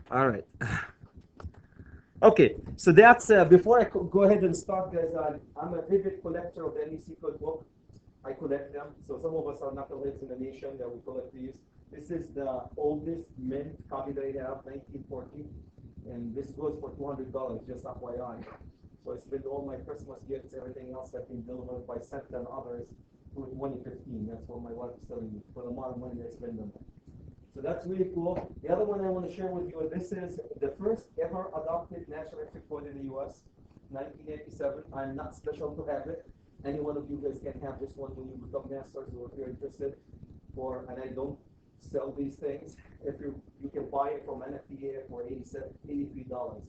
All right. Okay, so that's before I go ahead and start, guys. I'm a vivid collector of the NEC code book. I collect them. So some of us are knuckleheads in the nation that we collect these. This is the oldest mint copy that I have, 1940, and this goes for $200, just FYI. So I spend all my Christmas gifts, everything else have been delivered by Sent and others to 2015. That's what my wife is telling me for the amount of money I spend on them. So that's really cool. The other one I want to share with you, this is the first ever adopted national electric code in the US, 1987. I'm not special to have it. Any one of you guys can have this one when you become masters or if you're interested. And I don't sell these things. If you can buy it from NFPA for $83.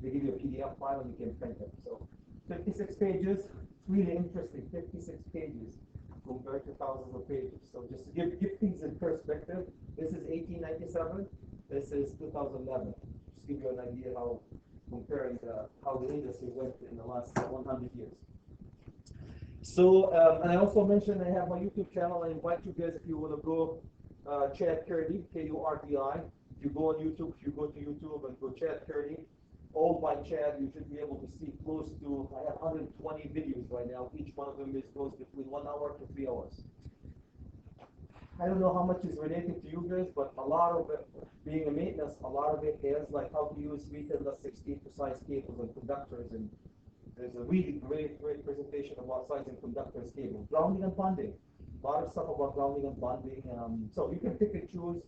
They give you a PDF file and you can print it. So 56 pages, it's really interesting. 56 pages compared to thousands of pages. So just to give things in perspective, this is 1897, this is 2011. Just give you an idea how comparing how the industry went in the last 100 years. So, and I also mentioned I have my YouTube channel. I invite you guys if you want to go Chad Kurdi, Kurdi. If you go on YouTube, if you go to YouTube and go Chad Kurdi, all by Chad, you should be able to see close to, I have 120 videos right now. Each one of them goes between 1 hour to 3 hours. I don't know how much is related to you guys, but a lot of it, being a maintenance, a lot of it is like how to use 310-16 precise cables and conductors, and there's a really great presentation about sizing conductors cables. Grounding and bonding. A lot of stuff about grounding and bonding. So you can pick and choose.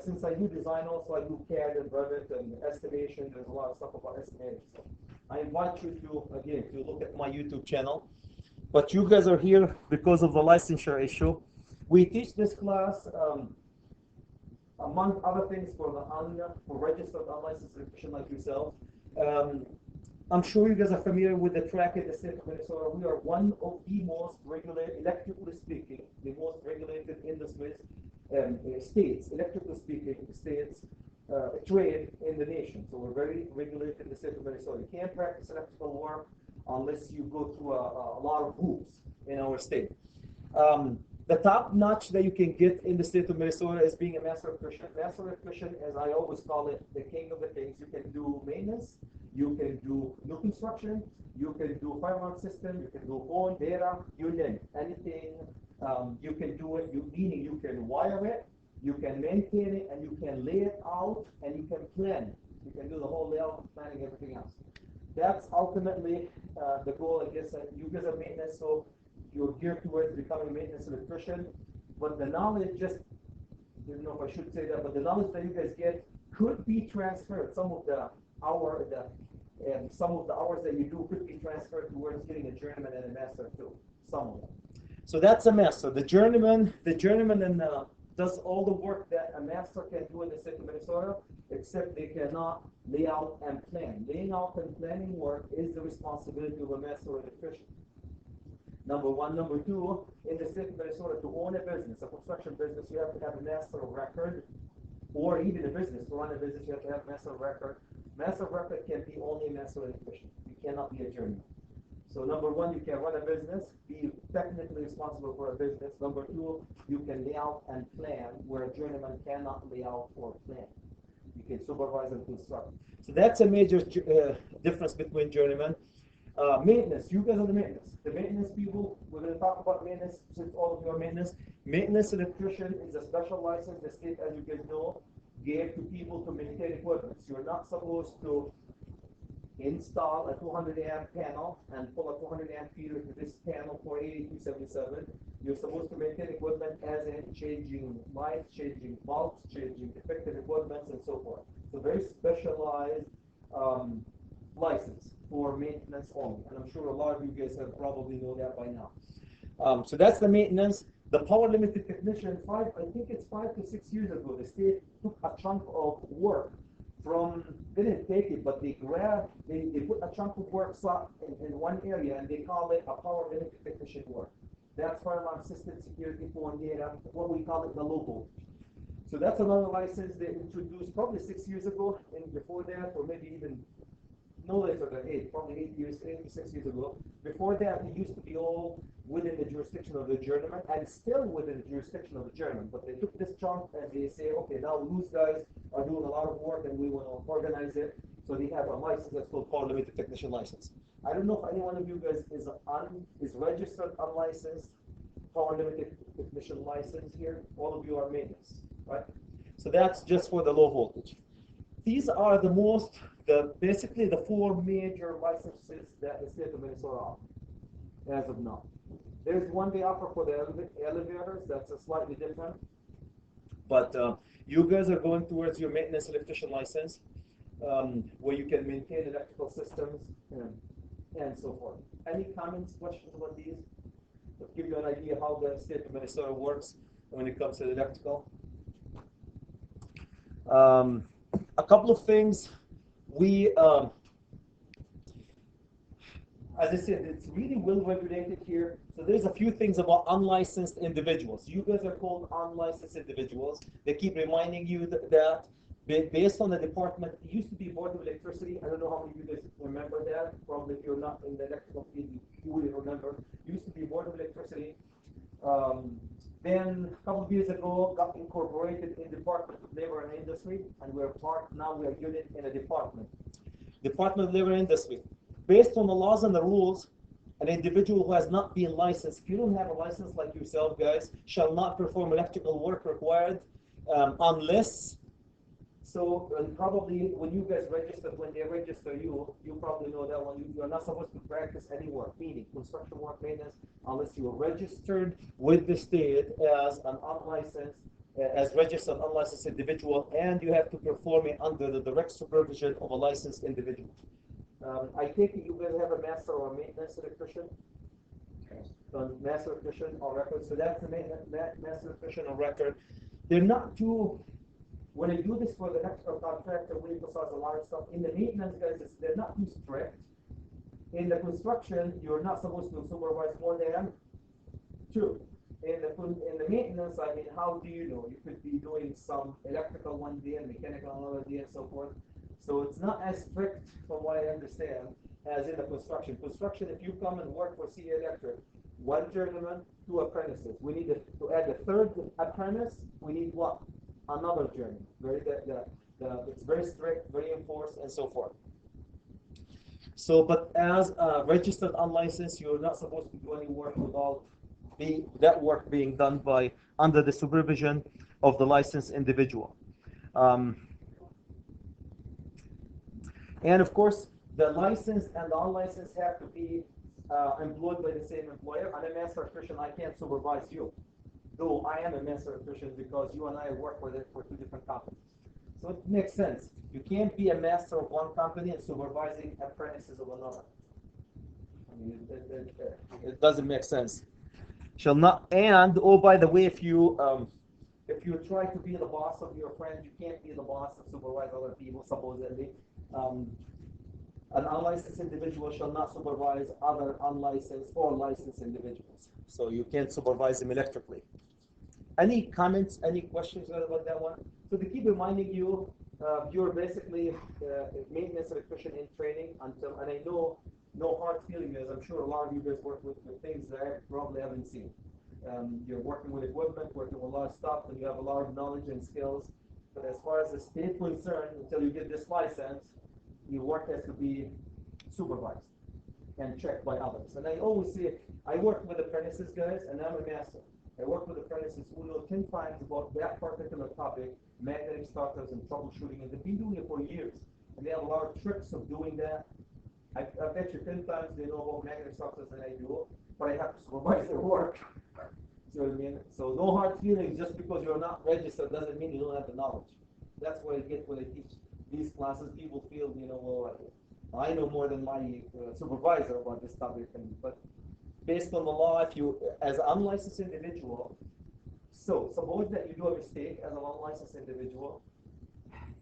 Since I do design also, I do CAD and Revit and estimation. There's a lot of stuff about estimating. So I invite you to, again, to look at my YouTube channel. But you guys are here because of the licensure issue. We teach this class, among other things, for registered unlicensed electrician like yourself. I'm sure you guys are familiar with the track in the state of Minnesota. We are one of the most regulated, electrically speaking, the most regulated industries, states, electrically speaking, states, trade in the nation. So we're very regulated in the state of Minnesota. You can't practice electrical work unless you go through a lot of hoops in our state. The top notch that you can get in the state of Minnesota is being a master electrician. Master electrician, as I always call it, the king of the kings. You can do maintenance, you can do new construction, you can do fire alarm system, you can do phone, data, you name it. Anything, you can do it. Meaning you can wire it, you can maintain it, and you can lay it out, and you can plan it. You can do the whole layout, planning, everything else. That's ultimately the goal, I guess. You guys are maintenance, so you're geared towards becoming a maintenance electrician. But the knowledge just, I don't know if I should say that, but the knowledge that you guys get could be transferred. Some of the hours that you do could be transferred towards getting a journeyman and a master too. Some of them. So that's a master. The journeyman and does all the work that a master can do in the state of Minnesota, except they cannot lay out and plan. Laying out and planning work is the responsibility of a master electrician. Number one. Number two, in the state of Minnesota, to own a business, a construction business, you have to have a master of record, or even a business. To run a business, you have to have a master of record. Master of record can be only a master electrician. You cannot be a journeyman. So number one, you can run a business, be technically responsible for a business. Number two, you can lay out and plan, where a journeyman cannot lay out or plan. You can supervise and construct. So that's a major difference between journeyman. Maintenance, you guys are the maintenance. The maintenance people, we're going to talk about maintenance since all of you are maintenance. Maintenance electrician is a special license the state, as you guys know, gave to people to maintain equipment. So you're not supposed to install a 200 amp panel and pull a 200 amp feeder to this panel for 8277. You're supposed to maintain equipment as in changing lights, changing bulbs, changing defective equipment, and so forth. So very specialized license for maintenance only. And I'm sure a lot of you guys have probably know that by now. So that's the maintenance. The power limited technician, I think it's 5 to 6 years ago, the state took a chunk of work from, they didn't take it, but they put a chunk of work in one area, and they call it a power limited technician work. That's fire alarm system, security, phone data, what we call it the low voltage. So that's another license they introduced probably 6 years ago, and before that, or maybe even no later than 8, probably 8 years, 8 to 6 years ago. Before that, it used to be all within the jurisdiction of the journeyman and still within the jurisdiction of the journeyman. But they took this chunk and they say, okay, now loose guys are doing a lot of work and we want to organize it. So they have a license that's called Power Limited Technician License. I don't know if any one of you guys is registered unlicensed Power Limited Technician License here. All of you are maintenance, right? So that's just for the low voltage. These are basically the 4 major licenses that the state of Minnesota offers as of now. There's one they offer for the elevators that's a slightly different, but you guys are going towards your maintenance electrician license, where you can maintain electrical systems and so forth. Any comments, questions about these? To give you an idea how the state of Minnesota works when it comes to electrical. A couple of things as I said, it's really well regulated here. So there's a few things about unlicensed individuals. You guys are called unlicensed individuals. They keep reminding you that based on the department, it used to be Board of Electricity. I don't know how many of you guys remember that. Probably if you're not in the electrical field, you will remember. It used to be Board of Electricity. Then a couple of years ago, got incorporated in Department of Labor and Industry, and we are a unit in a department. Department of Labor and Industry. Based on the laws and the rules, an individual who has not been licensed, if you don't have a license like yourself, guys, shall not perform electrical work required unless. So probably when you guys register, when they register you, you probably know that when you're not supposed to practice any work, meaning construction work, maintenance, unless you are registered with the state as an unlicensed, as registered unlicensed individual, and you have to perform it under the direct supervision of a licensed individual. I think you guys have a master or maintenance electrician. Master electrician on record. So that's the master electrician on record. They're not too. When I do this for the electrical contractor, we emphasize a lot of stuff. In the maintenance, guys, they're not too strict. In the construction, you're not supposed to supervise more than 2. In the maintenance, I mean, how do you know? You could be doing some electrical one day and mechanical another day and so forth. So it's not as strict, from what I understand, as in the construction. Construction, if you come and work for CE Electric, 1 journeyman, 2 apprentices. We need to add a 3rd apprentice. We need what? Another journeyman. It's very strict, very enforced, and so forth. So, but as registered unlicensed, you're not supposed to do any work without that work being done under the supervision of the licensed individual. And of course, the licensed and the unlicensed have to be employed by the same employer. I'm a master electrician. I can't supervise you, though I am a master electrician because you and I work with it for 2 different companies. So it makes sense. You can't be a master of one company and supervising apprentices of another. I mean, it doesn't make sense. Shall not. And oh, by the way, if you try to be the boss of your friend, you can't be the boss and supervise other people. Supposedly, an unlicensed individual shall not supervise other unlicensed or licensed individuals. So you can't supervise them electrically. Any comments, any questions about that one? So to keep reminding you, you're basically maintenance electrician in training until, and I know no hard feelings, as I'm sure a lot of you guys work with things that I probably haven't seen. You're working with equipment, working with a lot of stuff, and you have a lot of knowledge and skills. But as far as the state concerned, until you get this license, your work has to be supervised and checked by others. And I always say, I work with apprentices, guys, and I'm a master. I work with apprentices who know 10 times about that particular topic, magnetic starters and troubleshooting, and they've been doing it for years. And they have a lot of tricks of doing that. I bet you 10 times they know about magnetic starters than I do, but I have to supervise their work. You know what I mean? So no hard feelings. Just because you're not registered doesn't mean you don't have the knowledge. That's what I get when I teach these classes. People feel, well, I know more than my supervisor about this topic. But based on the law, if you, as an unlicensed individual, so suppose that you do a mistake as an unlicensed individual,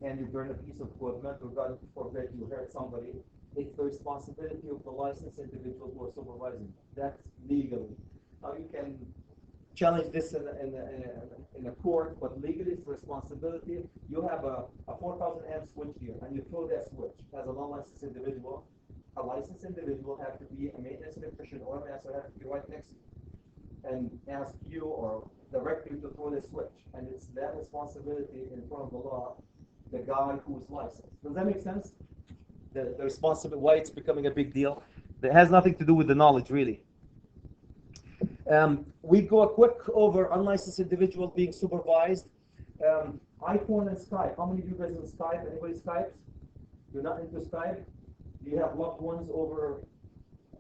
and you burn a piece of equipment, or God forbid you hurt somebody, it's the responsibility of the licensed individual who are supervising. That's legally. Now you can challenge this in a court, but legally it's responsibility. You have a 4,000 amp switch here, and you throw that switch as a non-licensed individual, a licensed individual have to be a maintenance electrician or a master have to be right next to you and ask you or direct you to throw the switch. And it's that responsibility in front of the law, the guy who's licensed. Does that make sense? The responsibility, why it's becoming a big deal? That has nothing to do with the knowledge, really. We go a quick over unlicensed individual being supervised. iPhone and Skype. How many of you guys in Skype? Anybody Skypes? You're not into Skype? Do you have loved ones over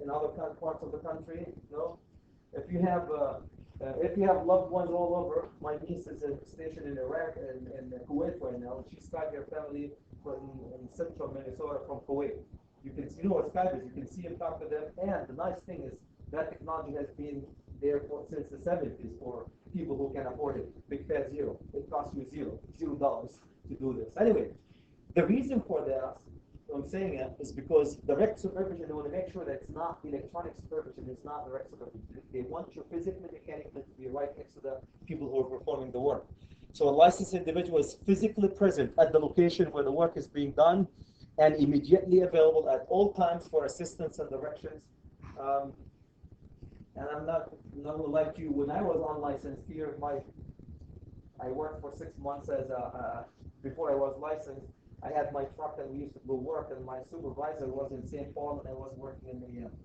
in other parts of the country? No? If you have loved ones all over, my niece is stationed in Iraq and Kuwait right now, and she's Skype her family in central Minnesota from Kuwait. You know what Skype is. You can see and talk to them. And the nice thing is that technology has been there since the 70s for people who can afford it. Big fat zero. It costs you $0 to do this. Anyway, the reason for that, I'm saying it, is because direct supervision, they want to make sure that it's not electronic supervision, it's not direct supervision. They want you physically, mechanically to be right next to the people who are performing the work. So a licensed individual is physically present at the location where the work is being done and immediately available at all times for assistance and directions. And I'm not gonna lie to you, when I was unlicensed here, I worked for 6 months as before I was licensed. I had my truck and we used to go work, and my supervisor was in St. Paul and I was working in Minneapolis.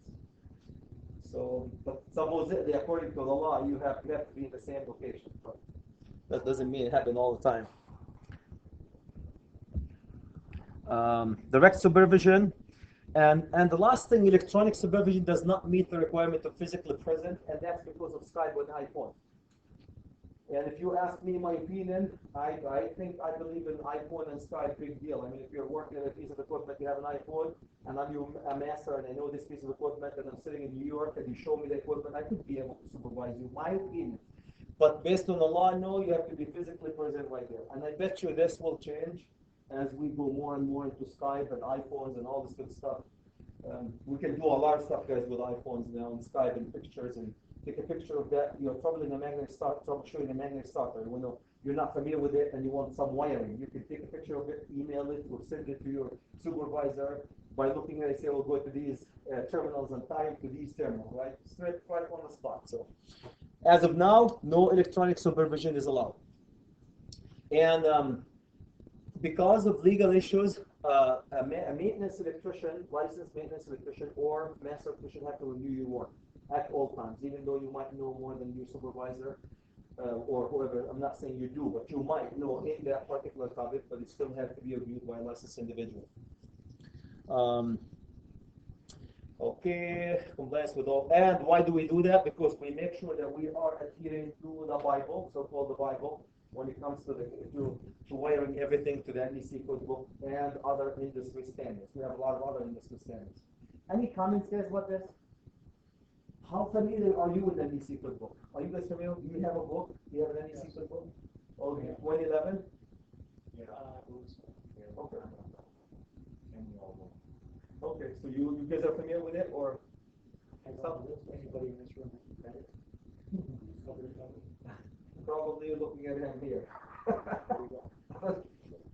So, but supposedly, according to the law, you have to be in the same location. But that doesn't mean it happens all the time. Direct supervision. And the last thing, electronic supervision does not meet the requirement of physically present, and that's because of Skype and iPhone. And if you ask me my opinion, I believe in iPhone and Skype, big deal. I mean, if you're working on a piece of equipment, you have an iPhone, and I'm a master, and I know this piece of equipment, and I'm sitting in New York, and you show me the equipment, I could be able to supervise you, my opinion. But based on the law, no, you have to be physically present right there. And I bet you this will change as we go more and more into Skype and iPhones and all this good stuff. We can do a lot of stuff, guys, with iPhones now and Skype and pictures, and take a picture of that. You're troubleshooting a magnetic starter. When you're not familiar with it and you want some wiring, you can take a picture of it, email it, or send it to your supervisor by looking at it. Say, "We'll go to these terminals and tie them to these terminals," right? Straight right on the spot. So, as of now, no electronic supervision is allowed. And because of legal issues, a maintenance electrician, licensed maintenance electrician, or master electrician have to review your work at all times, even though you might know more than your supervisor or whoever. I'm not saying you do, but you might know in that particular topic, but it still has to be reviewed by a licensed individual. Okay, compliance with all. And why do we do that? Because we make sure that we are adhering to the Bible, so-called the Bible, when it comes to wiring everything to the NEC code book and other industry standards. We have a lot of other industry standards. Any comments, guys, about this? How familiar are you with the NEC code book? Are you guys familiar? Do you have a book? Do you have an NEC code book? Okay, 2011? Yeah. Okay. Okay, so you guys are familiar with it, or anybody in this room? Probably looking at him here.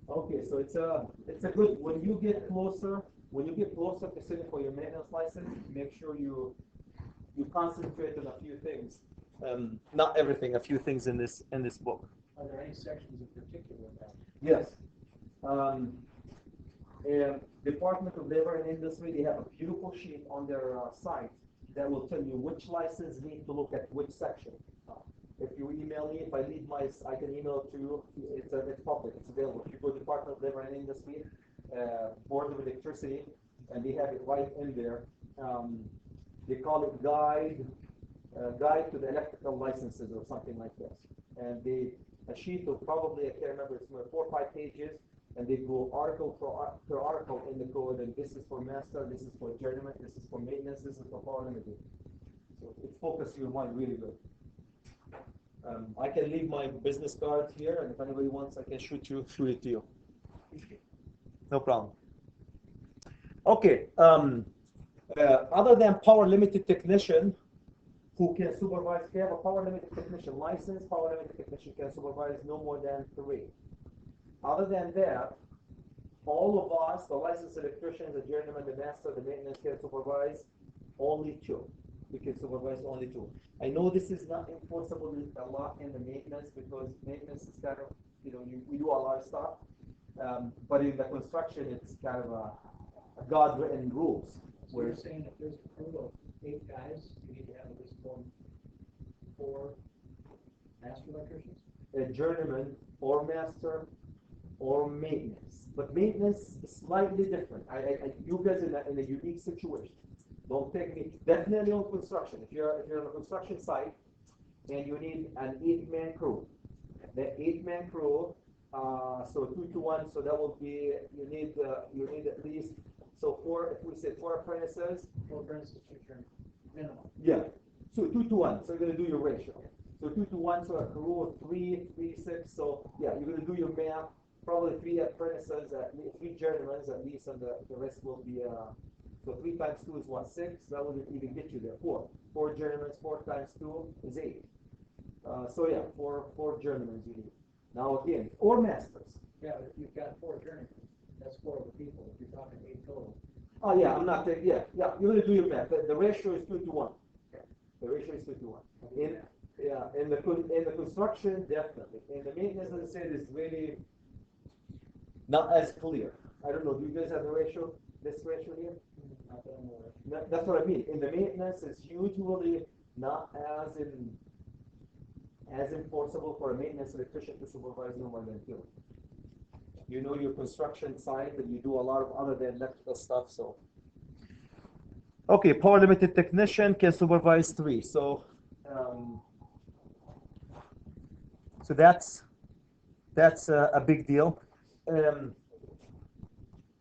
Okay, so it's a good. When you get closer to sitting for your maintenance license, make sure you concentrate on a few things. Not everything, a few things in this book. Are there any sections in particular that? Yes. And Department of Labor and Industry, they have a beautiful sheet on their site that will tell you which license need to look at which section. If you email me, if I leave I can email it to you. It's public, it's available. If you go to Department of Labor and Industry, Board of Electricity, and they have it right in there. They call it Guide to the Electrical Licenses or something like this. And a sheet of probably, I can't remember, it's 4 or 5 pages, and they go article per article in the code, and this is for master, this is for journeyman, this is for maintenance, this is for power limited. So it focuses your mind really good. I can leave my business card here, and if anybody wants, I can shoot it to you. No problem. Okay. Other than power limited technician, who can supervise, if you have a power limited technician, licensed power limited technician can supervise no more than 3. Other than that, all of us, the licensed electricians, the journeyman, the master, the maintenance can supervise only two. We can supervise only two. I know this is not enforceable a lot in the maintenance because maintenance is kind of, we do a lot of stuff. But in the construction, it's kind of a God-written rules. So you're saying if there's a crew of 8 guys, you need to have at least four master electricians? A journeyman or master or maintenance. But maintenance is slightly different. You guys in a unique situation. Don't take me definitely on construction. If you're on a construction site and you need an 8-man crew, the 8-man crew, so 2 to 1, so that will be you need at least so 4. If we say 4 apprentices, 4 apprentices, 2 journeymen, minimum. yeah. So 2 to 1. So you're gonna do your ratio. So 2 to 1. So a crew of 3, 6. So yeah, you're gonna do your math. Probably 3 apprentices, 3 journeymen at least, and the rest will be so 3 times 2 is what, 6? That wouldn't even get you there. 4 journeymen, 4 times 2 is 8. So yeah, four journeymen you need. Now again, or masters. Yeah, but if you've got 4 journeymen, that's 4 other people. If you're talking 8 total. Oh yeah, I'm not taking, yeah, you're gonna do your math. The ratio is 2 to 1. The ratio is 2 to 1. In the construction, definitely. In the maintenance, as I said, is really not as clear. I don't know. Do you guys have the ratio? This ratio here? That's what I mean. In the maintenance, it's usually not as enforceable for a maintenance electrician to supervise no more than 2. You know your construction site, and you do a lot of other than electrical stuff. So, okay, power limited technician can supervise 3. So, so that's a big deal.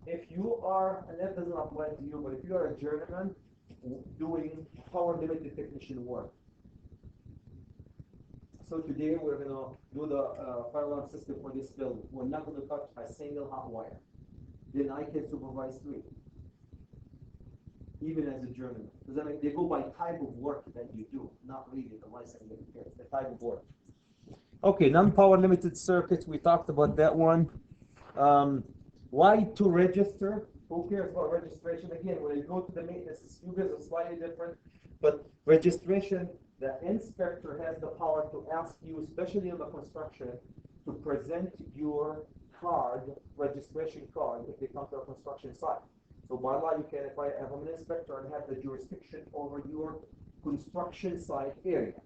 If you are, and that doesn't apply to you, but if you are a journeyman doing power limited technician work. So today we're going to do the fire alarm system for this building. We're not going to touch a single hot wire. Then I can supervise 3, even as a journeyman. Does that mean they go by type of work that you do, not really the license that you get, the type of work. Okay, non-power limited circuits, we talked about that one. Why to register? Who cares about registration? Again, when you go to the maintenance, you guys are slightly different, but registration, the inspector has the power to ask you, especially in the construction, to present your card, registration card, if they come to a construction site. So by law, you can, if I'm an inspector and have the jurisdiction over your construction site area,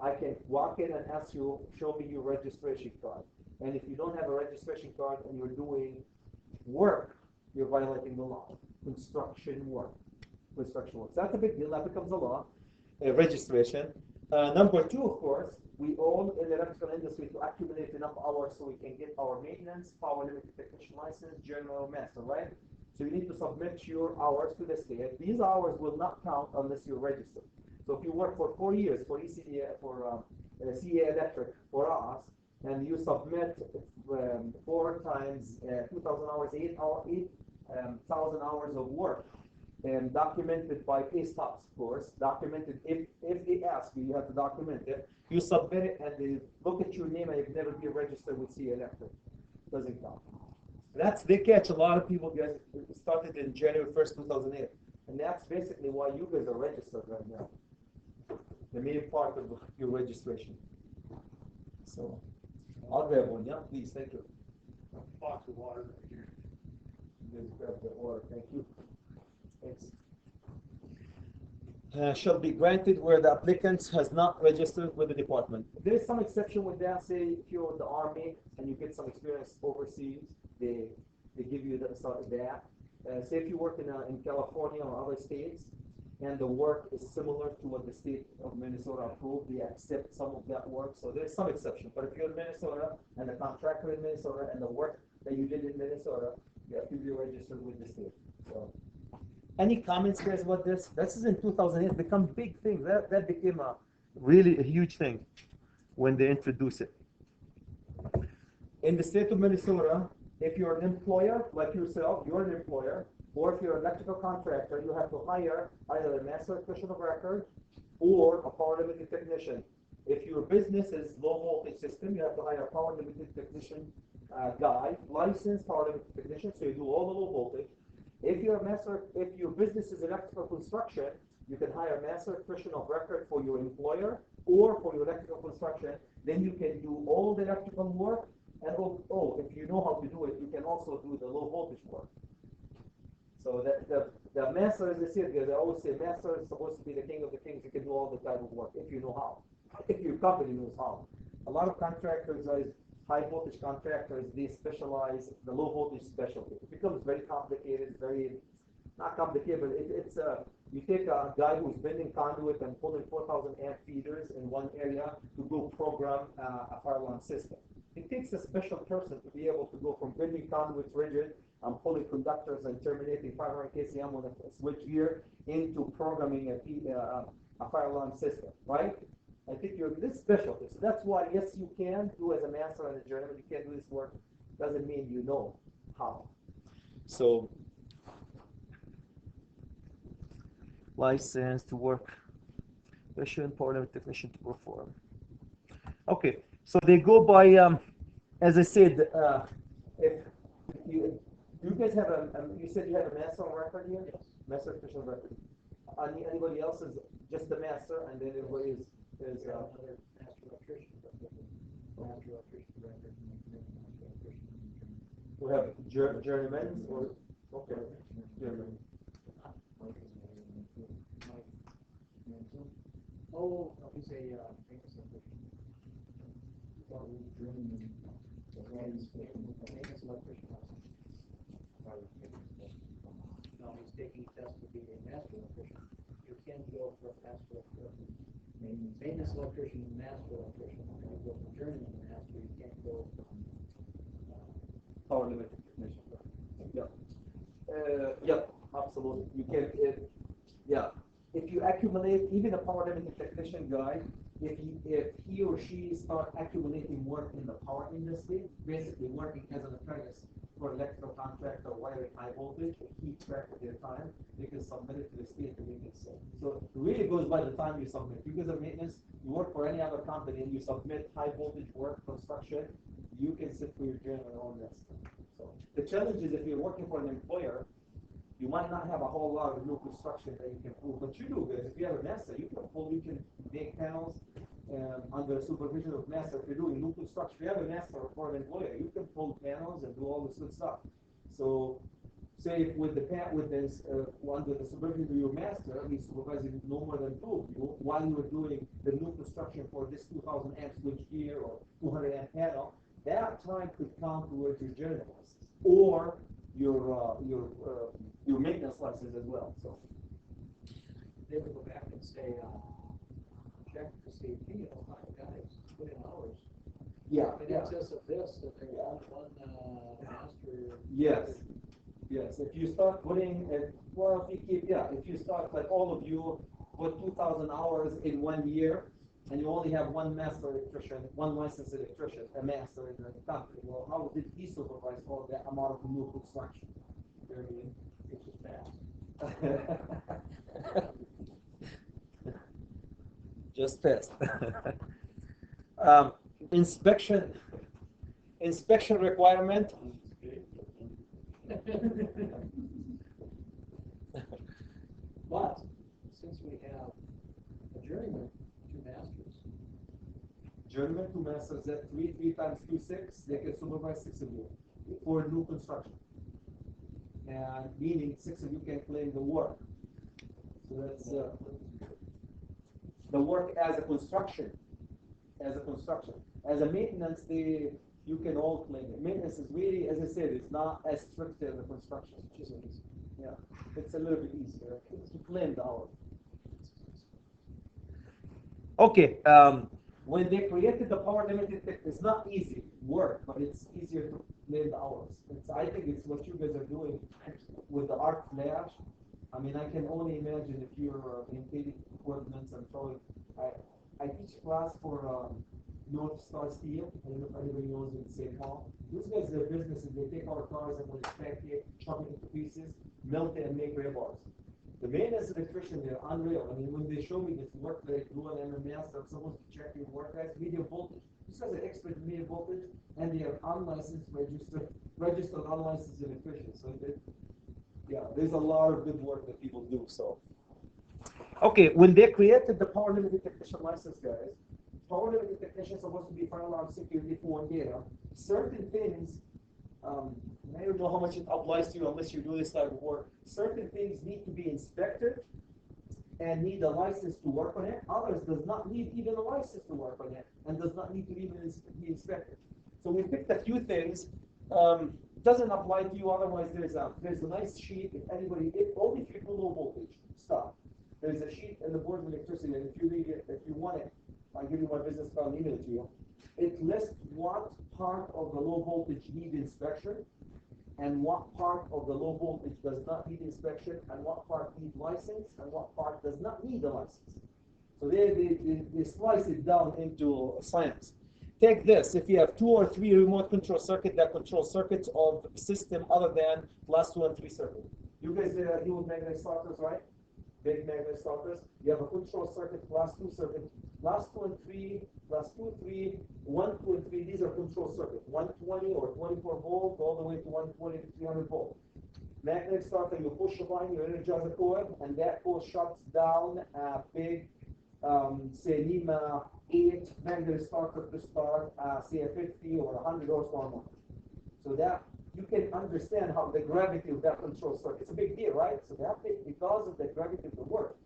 I can walk in and ask you, show me your registration card. And if you don't have a registration card and you're doing work, you're violating the law. Construction work. So that's a big deal. That becomes a law. Registration. Number 2, of course, we all in the electrical industry to accumulate enough hours so we can get our maintenance, power limited technician license, general master, right? So you need to submit your hours to the state. These hours will not count unless you're registered. So if you work for 4 years for ECD, for CA Electric, for us, and you submit 4 times 2,000 hours, 8,000 hours of work, and documented by pay stubs, of course, documented. If they ask you, you have to document it. You submit it, and they look at your name, and you've never been registered with CA Electric. Doesn't count. They catch a lot of people, guys. It started in January 1st, 2008, and that's basically why you guys are registered right now. The main part of your registration. So, I'll grab one, yeah, please, thank you. A box of water right here. Just grab the water, thank you. Thanks. Shall be granted where the applicant has not registered with the department. There is some exception with that. Say if you're in the Army and you get some experience overseas, they give you that. Say if you work in California or other states, and the work is similar to what the state of Minnesota approved, they accept some of that work. So there's some exception. But if you're in Minnesota and the contractor in Minnesota and the work that you did in Minnesota, you have to be registered with the state. So, any comments, guys, about this? This is in 2008. Become big thing. That became a huge thing when they introduced it. In the state of Minnesota, if you're an employer like yourself, you're an employer, or if you're an electrical contractor, you have to hire either a master electrician of record or a power limited technician. If your business is low voltage system, you have to hire a power limited technician guy, licensed power technician, so you do all the low voltage. If you're a master, if your business is electrical construction, you can hire a master electrician of record for your employer or for your electrical construction. Then you can do all the electrical work, and if you know how to do it, you can also do the low voltage work. So the master, as I said, they always say master is supposed to be the king of the kings. You can do all the type of work if you know how, if your company knows how. A lot of contractors, high voltage contractors, they specialize the low voltage specialty. It becomes very complicated, very not complicated, but it's you take a guy who's bending conduit and pulling 4,000 amp feeders in one area to go program a fire alarm system. It takes a special person to be able to go from bending conduits rigid and pulling conductors and terminating 500 kcm with a switch gear into programming a fire alarm system, right? I think you're this specialty. So that's why, yes, you can do as a master and a journeyman. You can do this work. Doesn't mean you know how. So, license to work, technician, power technician to perform. Okay, so they go by, as I said, if you, do you guys have you said you have a master on record here? Yes. Master official record. Anybody else is just the master, and then everybody is Another master electrician, master electrician record, master electrician. we have journeymen or okay, journeymen. Oh, he's a famous electrician. Famous electrician. No, he's taking a test to be a master electrician. You can go for a master electrician. Maintenance electrician and master electrician. You can go from journeyman to master. You can't go from Power limited technician. Yeah, absolutely. You can, yeah. If you accumulate, even a power limited technician guy, if he or she start accumulating work in the power industry, basically working as an apprentice for electrical contractor wiring high voltage, and keep track of their time, they can submit it to the state to make it so. So it really goes by the time you submit. Because of maintenance, you work for any other company and you submit high voltage work construction, you can sit for your journal and all that stuff. So the challenge is if you're working for an employer, you might not have a whole lot of new construction that you can pull, but you do good. If you have a master, you can make panels under supervision of master. If you're doing new construction, if you have a master for an employer, you can pull panels and do all this good stuff. So, say with this under the supervision of your master, he's supervising no more than two of you while you are doing the new construction for this 2,000 amp switch gear or 200 amp panel. That time could count towards your journal license or your maintenance license as well. So they would go back and say, check to see, hey, guys, put in hours. yeah, In excess of this, that they want one master. Yes. If you start putting it, well, if you start like all of you put 2,000 hours in 1 year, and you only have one master electrician, one licensed electrician, a master in the company. Well, how did he supervise all that amount of new construction? It's just fast. Just fast. Inspection requirement. But since we have a journeyman, two masters. Journeyman, two masters, that 3 times 2, 6, they can supervise 6 of you for new construction. And meaning 6 of you can claim the work. So that's the work as a construction. As a maintenance, you can all claim it. Maintenance is really, as I said, it's not as strict as a construction. Yeah, it's a little bit easier to claim the hour. Okay, when they created the power limited, it's not easy work, but it's easier to claim the hours. I think it's what you guys are doing with the arc flash. I mean, I can only imagine if you're maintaining equipment and throwing. I teach class for North Star Steel. I don't know if anybody knows in St. Paul. These guys, their business is they take our cars and when it's pancake, chop it into pieces, melt it, and make rebars. The maintenance electrician, they're unreal. I mean, when they show me this work that I do on MMS, I'm supposed to check your work guys, medium voltage. This has an expert in medium voltage, and they are unlicensed, registered unlicensed electricians. So yeah, there's a lot of good work that people do. So, okay, when they created the power limited technician license, guys, power limited technician is supposed to be fire alarm security for data. Certain things, I don't know how much it applies to you unless you do this type of work. Certain things need to be inspected and need a license to work on it. Others does not need even a license to work on it and does not need to even be inspected. So we picked a few things. Doesn't apply to you. Otherwise, there's a nice sheet. If anybody, only if you do low voltage stuff. There's a sheet in the Board of Electricity, and if you read it, if you want it, I'll give you my business card and email it to you. It lists what part of the low voltage need inspection, and what part of the low voltage does not need inspection, and what part need license, and what part does not need a license. So they slice it down into science. Take this, if you have 2 or 3 remote control circuits that control circuits of system other than class 2 and 3 circuit. You guys deal with magnetic starters, right? Big magnetic starters. You have a control circuit, class 2 circuit, class 2 and 3, class 2, 3, 1, 2, and 3, these are control circuits. 120 or 24 volt all the way to 120 to 300 volt. Magnetic starter, you push a button, you energize a coil, and that coil shuts down a big, say NEMA 8 magnetic starter to start, say a 50 or 100 horsepower motor. So that you can understand how the gravity of that control circuit. It's a big deal, right? So that because of the gravity of the work,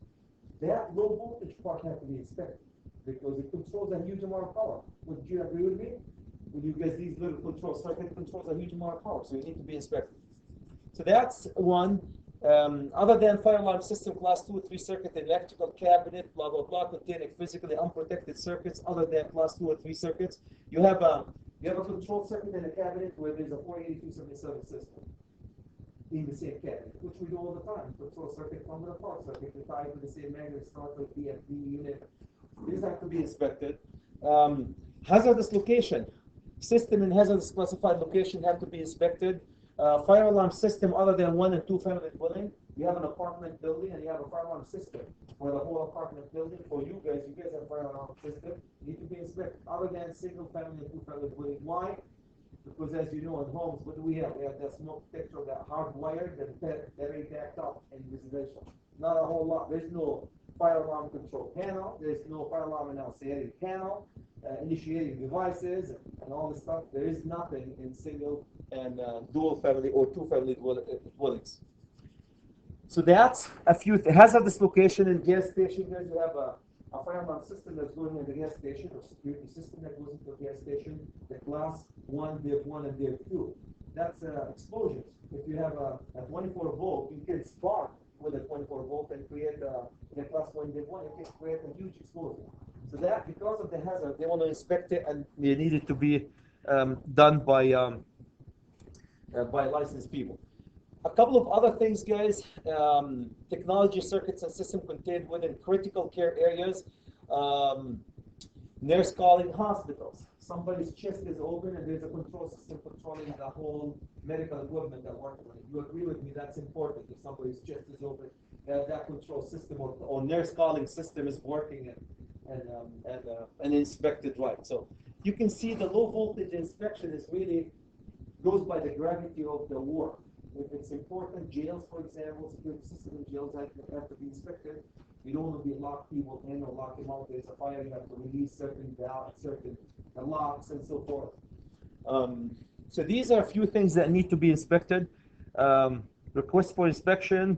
that low voltage part has to be inspected because it controls a huge amount of power. Would you agree with me? Would you guys, these little control circuit controls a huge amount of power, so you need to be inspected. So that's one. Other than fire alarm system class 2, 3 circuit, electrical cabinet, blah, blah, blah, containing physically unprotected circuits other than class 2 or 3 circuits, you have a control circuit in a cabinet where there's a 48277 system in the same cabinet, which we do all the time. Control circuit from the power circuit, they tie to the same magnetic starter, DFD unit. These have to be inspected. Hazardous location. System in hazardous classified location have to be inspected. Fire alarm system other than 1 and 2 family dwelling. You have an apartment building and you have a fire alarm system for the whole apartment building. For you guys have a fire alarm system. Need to be inspected other than single family and 2 family dwelling. Why? Because as you know, in homes, what do we have? We have that smoke detector, that hardwired, that very backed up in residential. Not a whole lot. There's no fire alarm control panel. There's no fire alarm annunciating panel, initiating devices, and all this stuff. There is nothing in single and dual family or 2 family dwellings. So that's a few hazardous location in gas station. Guys, you have a fire alarm system that's going in the gas station, or security system that goes into the gas station. The class 1, div 1, and div 2. That's explosions. If you have a 24 volt, you can spark with a 24 volt and create the class 1, div 1. You can create a huge explosion. So that, because of the hazard, they want to inspect it, and they need it to be done by licensed people. A couple of other things, guys. Technology circuits and system contained within critical care areas. Nurse calling hospitals. Somebody's chest is open and there's a control system controlling the whole medical equipment that works on it. You agree with me? That's important. If somebody's chest is open, that control system or nurse calling system is working and inspected right. So you can see the low voltage inspection is really goes by the gravity of the work. If it's important, jails, for example, security system in jails have to be inspected. You don't want to be lock people in or lock them out. There's a fire, you have to release certain valves, certain locks, and so forth. So these are a few things that need to be inspected. Request for inspection.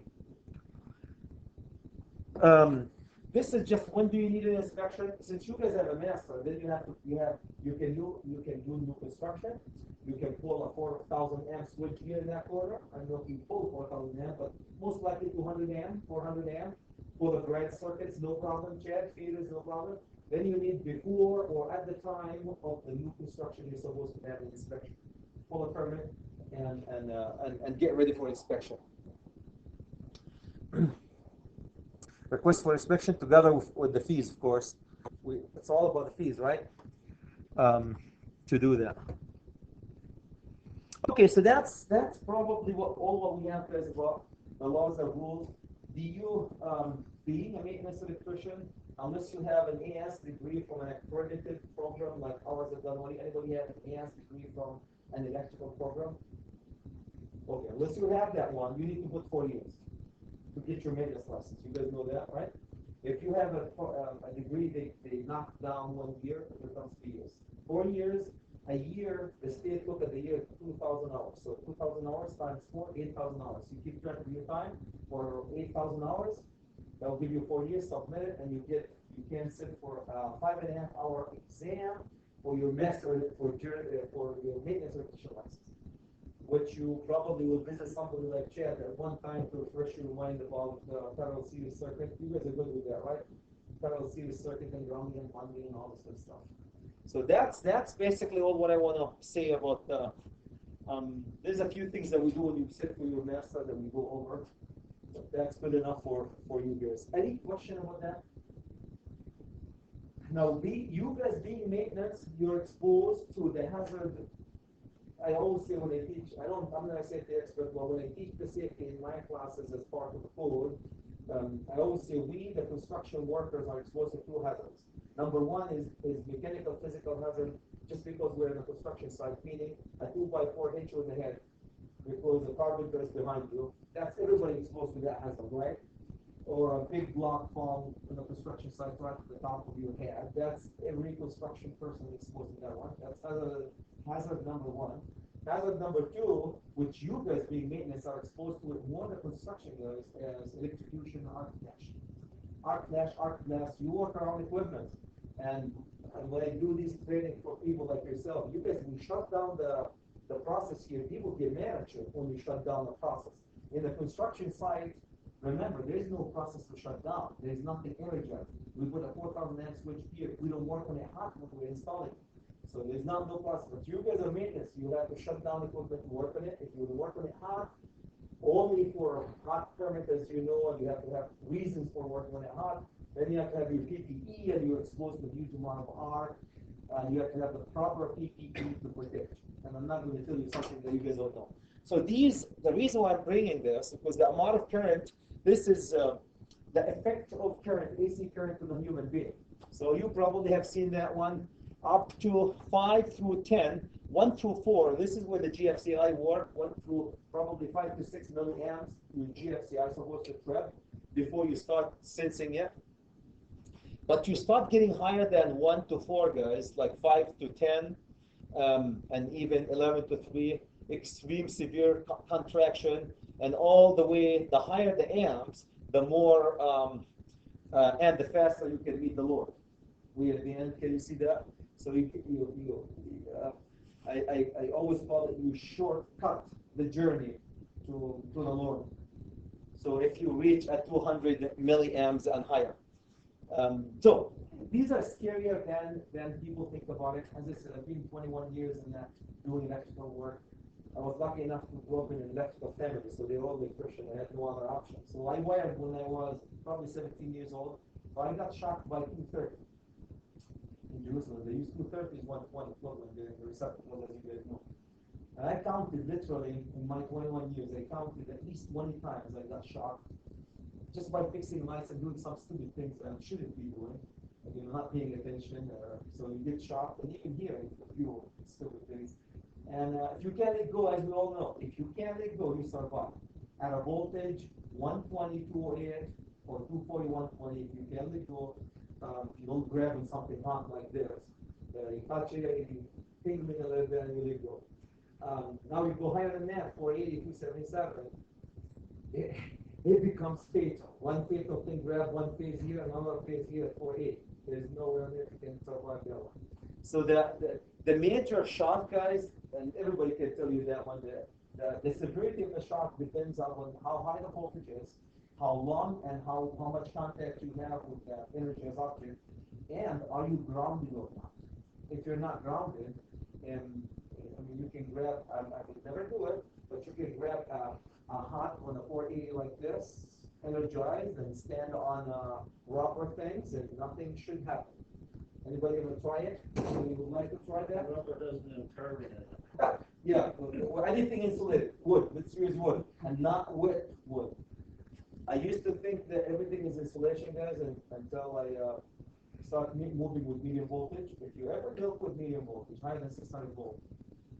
This is just when do you need an inspection? Since you guys have a master, then you can do new construction. You can pull a 4,000 amp switch here in that corner. I don't know if you pull 4,000 amp, but most likely 200 amp, 400 amp. For the grid circuits, no problem. Chad, feeders, no problem. Then you need before or at the time of the new construction, you're supposed to have an inspection. Pull a permit and get ready for inspection. Request for inspection together with the fees, of course. It's all about the fees, right? To do that. Okay, so that's probably all what we have, guys, about the laws and rules. Do you, being a maintenance electrician, unless you have an AS degree from an accredited program like ours at Dunwoody. Anybody have an AS degree from an electrical program? Okay, unless you have that one, you need to put 4 years to get your maintenance license. You guys know that, right? If you have a degree, they knock down 1 year, it becomes 3 years. 4 years, a year, the state look at the year 2,000 hours. So 2,000 hours times 4, 8,000 hours. You keep track of your time for 8,000 hours. That will give you 4 years, submit it, and you can sit for a 5.5-hour exam for your master for your maintenance electrician license, which you probably will visit somebody like Chad at one time to refresh your mind about the Federal Series Circuit. You guys are good with that, right? Federal Series Circuit and grounding and bonding and all this good stuff. So that's basically all what I want to say about. There's a few things that we do when you sit for your master that we go over. That's good enough for you guys. Any question about that? Now, you guys being maintenance, you're exposed to the hazard. I always say when I teach, I'm not a safety expert, but when I teach the safety in my classes as part of the code, I always say we, the construction workers, are exposed to 2 hazards. Number one is mechanical physical hazard, just because we're in a construction site, meaning a 2x4 hit you in the head because the carpenter is behind you. That's everybody exposed to that hazard, right? Or a big block fall in the construction site right at the top of your head. That's every construction person exposed to that one. That's hazard number one. Hazard number two, which you guys being maintenance are exposed to it more than construction guys, as electrocution and arc flash. Arc flash, you work around equipment. And when I do these training for people like yourself, you guys, when you shut down the process here, people get mad at you when you shut down the process. In the construction site, remember, there is no process to shut down. There is nothing energized. We put a 4,000 amp switch here. We don't work on it hot when we're installing it. So there's no process. But you guys are maintenance. You have to shut down equipment to work on it. If you work on it hot, only for hot permit, as you know, and you have to have reasons for working on it hot. Then you have to have your PPE, and you're exposed to a huge amount of arc. You have to have the proper PPE to protect you. And I'm not going to tell you something that you guys don't know. So the reason why I'm bringing this, because the amount of current, this is the effect of current, AC current to the human being. So you probably have seen that one up to 5 through 10, 1 through 4. This is where the GFCI work, 1 through probably 5 to 6 milliamps. Your GFCI is supposed to trip before you start sensing it. But you start getting higher than 1 to 4, guys, like 5 to 10, and even 11 to 3, extreme severe contraction, and all the way, the higher the amps, the more, and the faster you can meet the Lord. We at the end, can you see that? So I always call it, you shortcut the journey to the Lord. So if you reach at 200 milliamps and higher. So these are scarier than people think about it. As I said, I've been 21 years in that doing electrical work. I was lucky enough to grow up in an electrical family, so they were all Christian. I had no other option. So I wired when I was probably 17 years old. So I got shocked by 230 in Jerusalem. They use 230 as 120 equivalent, the receptacle, as you guys know. And I counted literally in my 21 years. I counted at least 20 times I got shocked, just by fixing lights and doing some stupid things that I shouldn't be doing. Like, you're not paying attention, so you get shocked, and you can hear a few stupid things. And if you can't let go, as we all know, if you can't let go, you survive. At a voltage 120, 208, or 240, 120, if you can't let go, if you don't grab on something hot like this, you touch it, you tingling a little bit, and you let go. Now you go higher than that, 480, 277. It becomes fatal. One fatal thing, grab one phase here, another phase here at 480. There's nowhere there you can survive that one. So the major shock, guys, and everybody can tell you that one, the severity of the shock depends on how high the voltage is, how long and how much contact you have with the energized object, and are you grounded or not. If you're not grounded, and I mean, you can grab, I would never do it, but you can grab a hot on a 480 like this, energized, and stand on rubber things, and nothing should happen. Anybody ever try it? Anybody would like to try that? Rubber doesn't have carbon in it. Yeah, or anything insulated, wood. Let's use wood, and not wet wood. I used to think that everything is installation, guys, until I start moving with medium voltage. If you ever dealt with medium voltage, higher than 600 volts,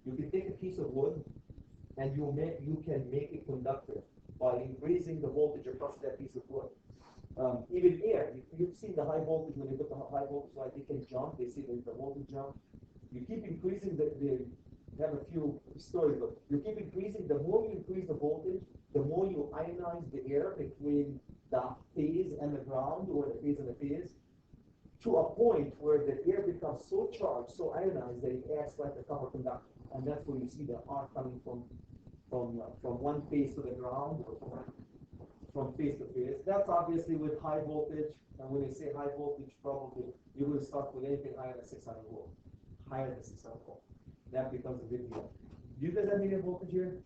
you can take a piece of wood and you can make it conductor by increasing the voltage across that piece of wood. Even air, you've seen the high voltage when you put the high voltage line, they can jump. They see the voltage jump. You keep increasing have a few stories, but you keep increasing. The more you increase the voltage, the more you ionize the air between the phase and the ground, or the phase and the phase, to a point where the air becomes so charged, so ionized that it acts like a copper conductor. And that's where you see the arc coming from one phase to the ground, or from phase to phase. That's obviously with high voltage. And when they say high voltage, probably you will start with anything higher than 600 volts. Higher than 600 volts. That becomes a big deal. Do you guys have medium voltage here?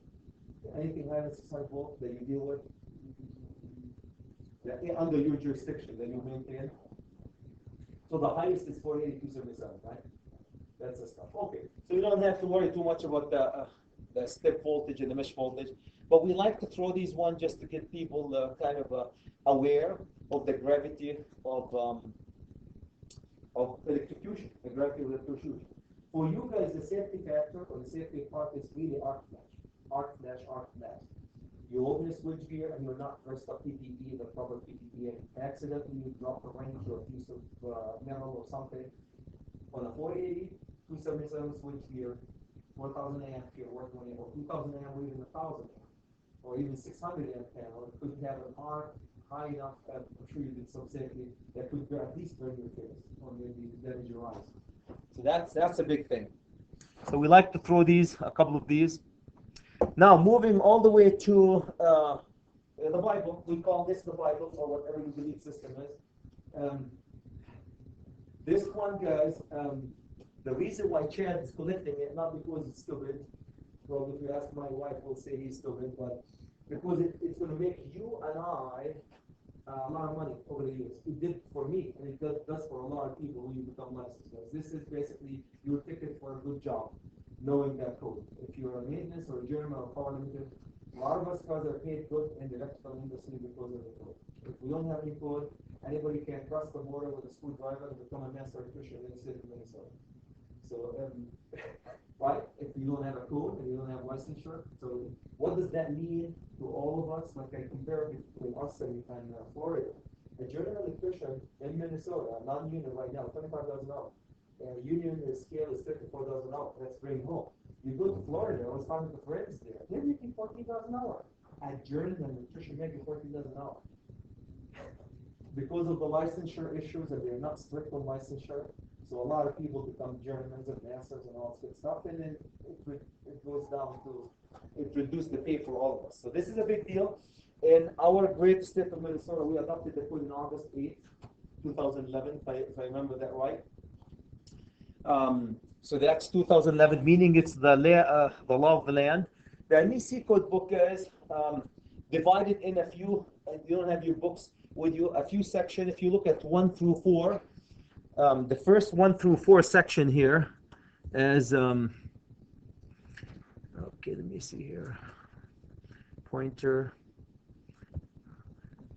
Anything higher than 600 volts that you deal with? Under your jurisdiction that you maintain? So the highest is 48277, right? That's the stuff. Okay. So you don't have to worry too much about the step voltage and the mesh voltage. But we like to throw these one just to get people kind of aware of the gravity of electrocution, the gravity of electrocution. For you guys, the safety factor or the safety part is really arc flash. Arc flash, arc flash. You open a switch gear and you're not versed up PPE, the proper PPE, and accidentally you drop a wrench or a piece of metal or something. On a 480, 277 switch gear, 4,000 amp you're working on it, or 2,000 amp or even 1,000 amp, or even 600 amp panel, it could have an arc high enough that I'm sure you did some safety that could at least burn your face or maybe damage your eyes. So that's a big thing. So we like to throw these, a couple of these. Now moving all the way to the Bible, we call this the Bible, or whatever your belief system is. This one, guys, the reason why Chad is collecting it, not because it's stupid. Well, if you ask my wife, we'll say he's stupid, but because it's going to make you and I a lot of money over the years. It did for me, and it does for a lot of people when you become licensed. This is basically your ticket for a good job, knowing that code. If you're a maintenance or a journeyman or power limited, a lot of us guys are paid good in the electrical industry because of the code. If we don't have any code, anybody can cross the border with a screwdriver and become a master electrician in the state of Minnesota. So, right? If you don't have a code and you don't have licensure, so what does that mean to all of us? Like I compare it between us and Florida. A journeyman electrician in Minnesota, non-union right now, $25,000. Union scale is $54,000. Let's bring home. You go to Florida, I was talking to friends there. They're making $14,000. A journeyman electrician making $14,000. Because of the licensure issues, and they're not strict on licensure, so a lot of people become journeymen and masters and all this good stuff, and then it goes down to, it reduces the pay for all of us. So this is a big deal. In our great state of Minnesota, we adopted the code in August 8th, 2011, if I remember that right. So that's 2011, meaning it's the law of the land. The NEC code book is divided in a few, and you don't have your books with you, a few sections. If you look at 1 through 4, the first 1 through 4 section here is, okay, let me see here, pointer.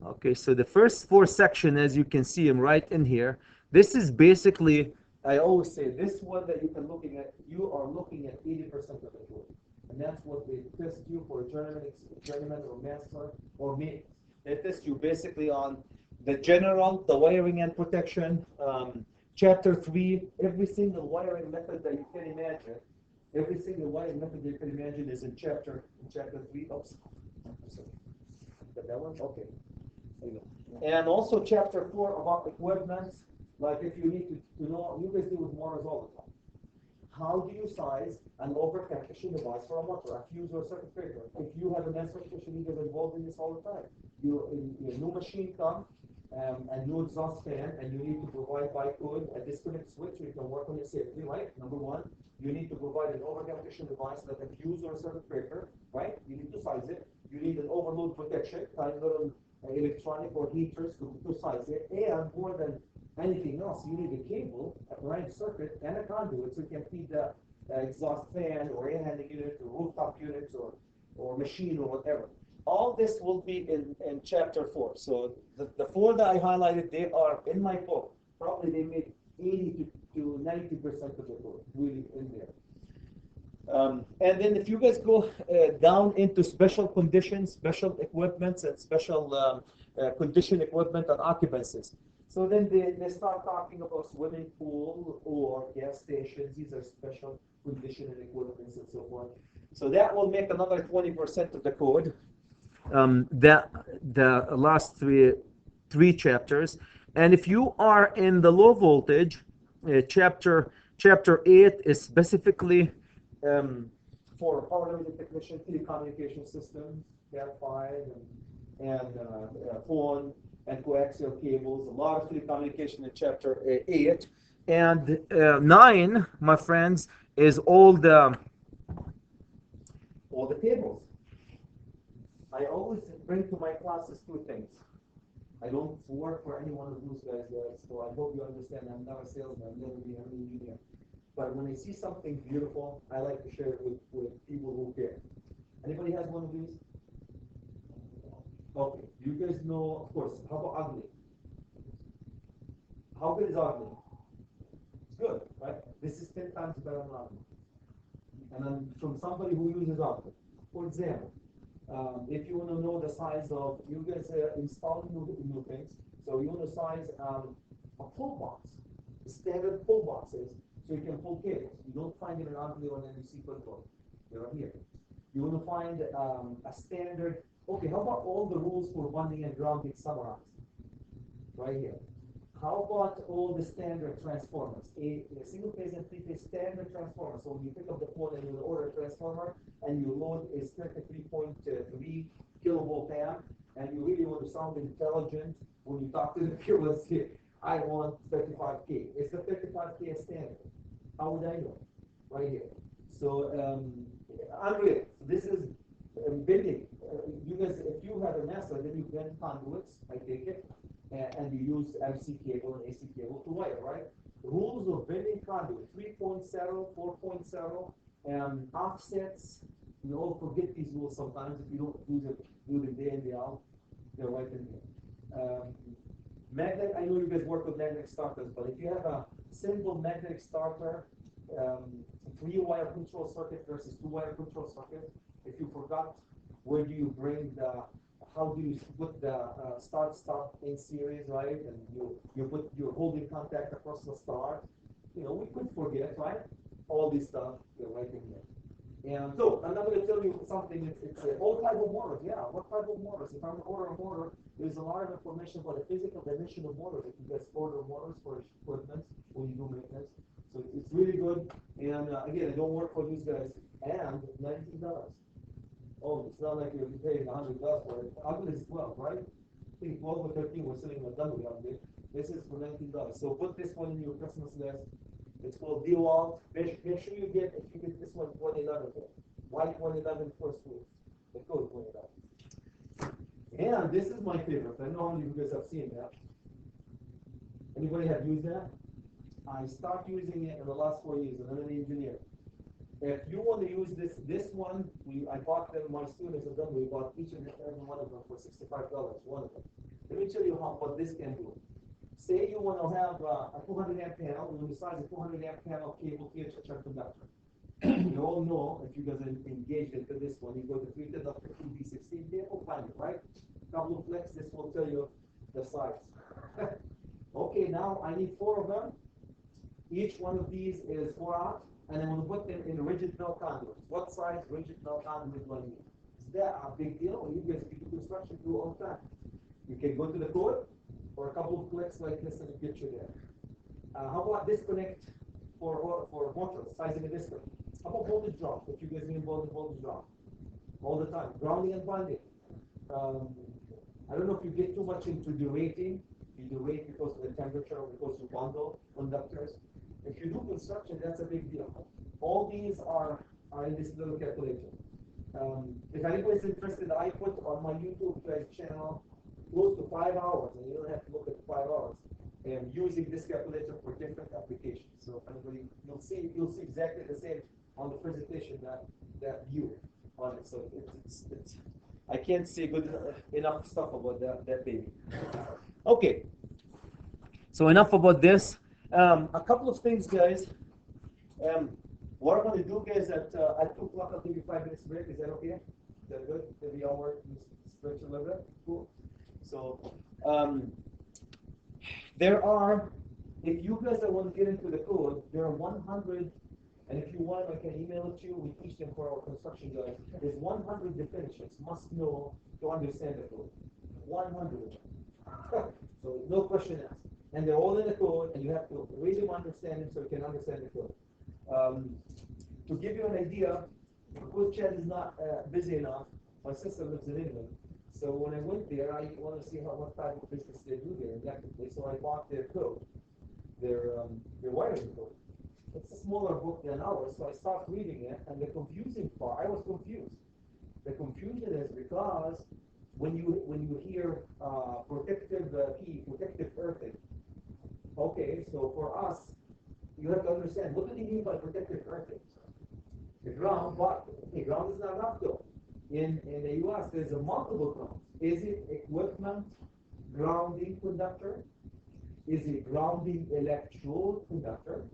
Okay, so the first 4 section, as you can see them right in here, this is basically, I always say, this one that you are looking at 80% of the code. And that's what they test you for a journeyman or master or maintenance. They test you basically on the general, the wiring and protection, chapter 3, every single wiring method that you can imagine. Every single wiring method that you can imagine is in chapter 3. Oops. That one? Okay. And also chapter 4 about equipment, like if you need to know, you guys deal with motors all the time. How do you size an overcapacity device for a motor, a fuse or a circuit breaker? If you have a master electrician, you get involved in this all the time. Your new machine comes, a new exhaust fan, and you need to provide by code a disconnect switch so you can work on it safely, right? Number one, you need to provide an overcapacity device like a fuse or a circuit breaker, right? You need to size it. You need an overload protection, tiny little electronic or heaters to size it, and more than anything else, you need a cable, a branch circuit, and a conduit so you can feed the exhaust fan or air handling unit or rooftop units or machine or whatever. all this will be in chapter 4. So the four that I highlighted, they are in my book. Probably they made 80 to 90% of the book really in there. And then if you guys go down into special conditions, special equipments, and special condition equipment and occupancies. So then they start talking about swimming pool or gas stations. These are special condition and equipments and so forth. So that will make another 20% of the code. That the last three chapters. And if you are in the low voltage, chapter 8 is specifically for power limited technician telecommunication systems, Cat5 and phone and coaxial cables. A lot of telecommunication in chapter 8. And 9, my friends, is all the cables. I always bring to my classes two things. I don't work for any one of those guys, so I hope you understand. I'm not a salesman. I'm never be an engineer. But when I see something beautiful, I like to share it with people who care. Anybody has one of these? Okay. You guys know, of course, how about ugly? How good is ugly? It's good, right? This is 10 times better than ugly. And then from somebody who uses ugly. For example, if you want to know the size of, you guys install new things, so you want to size a pull box, the standard pull boxes, so you can pull cables. You don't find it in ugly on any secret code. They're here. You want to find a standard, okay, how about all the rules for bonding and grounding summarized? Right here. How about all the standard transformers? A single phase and three phase standard transformer. So when you pick up the phone and you order a transformer and you load a 33.3 kilovolt amp, and you really want to sound intelligent when you talk to the people, say, I want 35K. It's the 35K standard. How would I know? Right here. So unreal. This is building. You guys, if you have a NASA, then you bend conduits. I take it. And you use MC cable and AC cable to wire, right? Rules of bending conduit, 3.0, 4.0, offsets. You all forget these rules sometimes if you don't do them day in, day out. They're right in here. Magnet, I know you guys work with magnetic starters, but if you have a single magnetic starter, 3-wire control circuit versus 2-wire control circuit, if you forgot, where do you bring the how do you put the start-stop in series, right? And you put your holding contact across the start. You know, we could forget, right? All this stuff, you're right in here. And so I'm not going to tell you something. It's all type of motors. Yeah, what type of motors? If I'm going to order a motor, there's a lot of information about the physical dimension of motors. If you guys order motors for equipment when you do maintenance, so it's really good. And again, I don't work for these guys. And $19. Oh, it's not like you're paying $100 for it. Ugly is 12, right? I think 12 or 13 we're selling a dummy on this. This is for $19. So put this one in your Christmas list. It's called DeWalt. Make sure you get, if you get this one, 2011. White 2011 first week. The code 2011. And this is my favorite. I know how many of you guys have seen that. Anybody have used that? I stopped using it in the last 4 years. I'm an engineer. If you want to use this one, I bought them, my students have done, we bought each and every one of them for $65, one of them. Let me tell you what this can do. Say you want to have a 200 amp panel, you decide a 200 amp panel cable to a conductor. You all know, if you guys are engaged into this one, you go to 3 conductor, 2B16 cable, find it, right? Couple of clicks, this will tell you the size. Okay, now I need 4 of them. Each one of these is 4 out. And I'm going to put them in rigid metal conduit. What size rigid metal conduit do I need? Is that a big deal? Or you guys can do construction do all the time. You can go to the code or a couple of clicks like this and it gets you there. How about disconnect for motors, sizing a disconnect? How about voltage drop? If you guys need voltage drop all the time. Grounding and bonding. I don't know if you get too much into derating. You derate because of the temperature or because you bundle conductors. If you do construction, that's a big deal. All these are in this little calculator. If anybody's interested, I put on my YouTube channel close to 5 hours, and you don't have to look at 5 hours, and using this calculator for different applications. So if anybody, you'll see exactly the same on the presentation that view on it. So it's I can't say good enough stuff about that baby. Okay, so enough about this. A couple of things, guys. What I'm going to do, guys, at 2 o'clock, I'll give you 5 minutes break. Is that okay? Is that good? Maybe I'll work, stretch a little bit. Cool. So, there are, if you guys want to get into the code, there are 100, and if you want, I can email it to you. We teach them for our construction guys. There's 100 definitions, must know to understand the code. 100. So no question asked. And they're all in the code, and you have to read them, understand them, so you can understand the code. To give you an idea, because Chad is not busy enough, my sister lives in England. So when I went there, I want to see what type of business they do there electrically. So I bought their code, their wiring code. It's a smaller book than ours, so I started reading it, and the confusing part, I was confused. The confusion is because when you hear protective protective earthing. Okay, so for us, you have to understand what do they mean by protective earthing? The ground, but the ground is not enough though. In the U.S., there's a multiple grounds. Is it equipment grounding conductor? Is it grounding electrode conductor?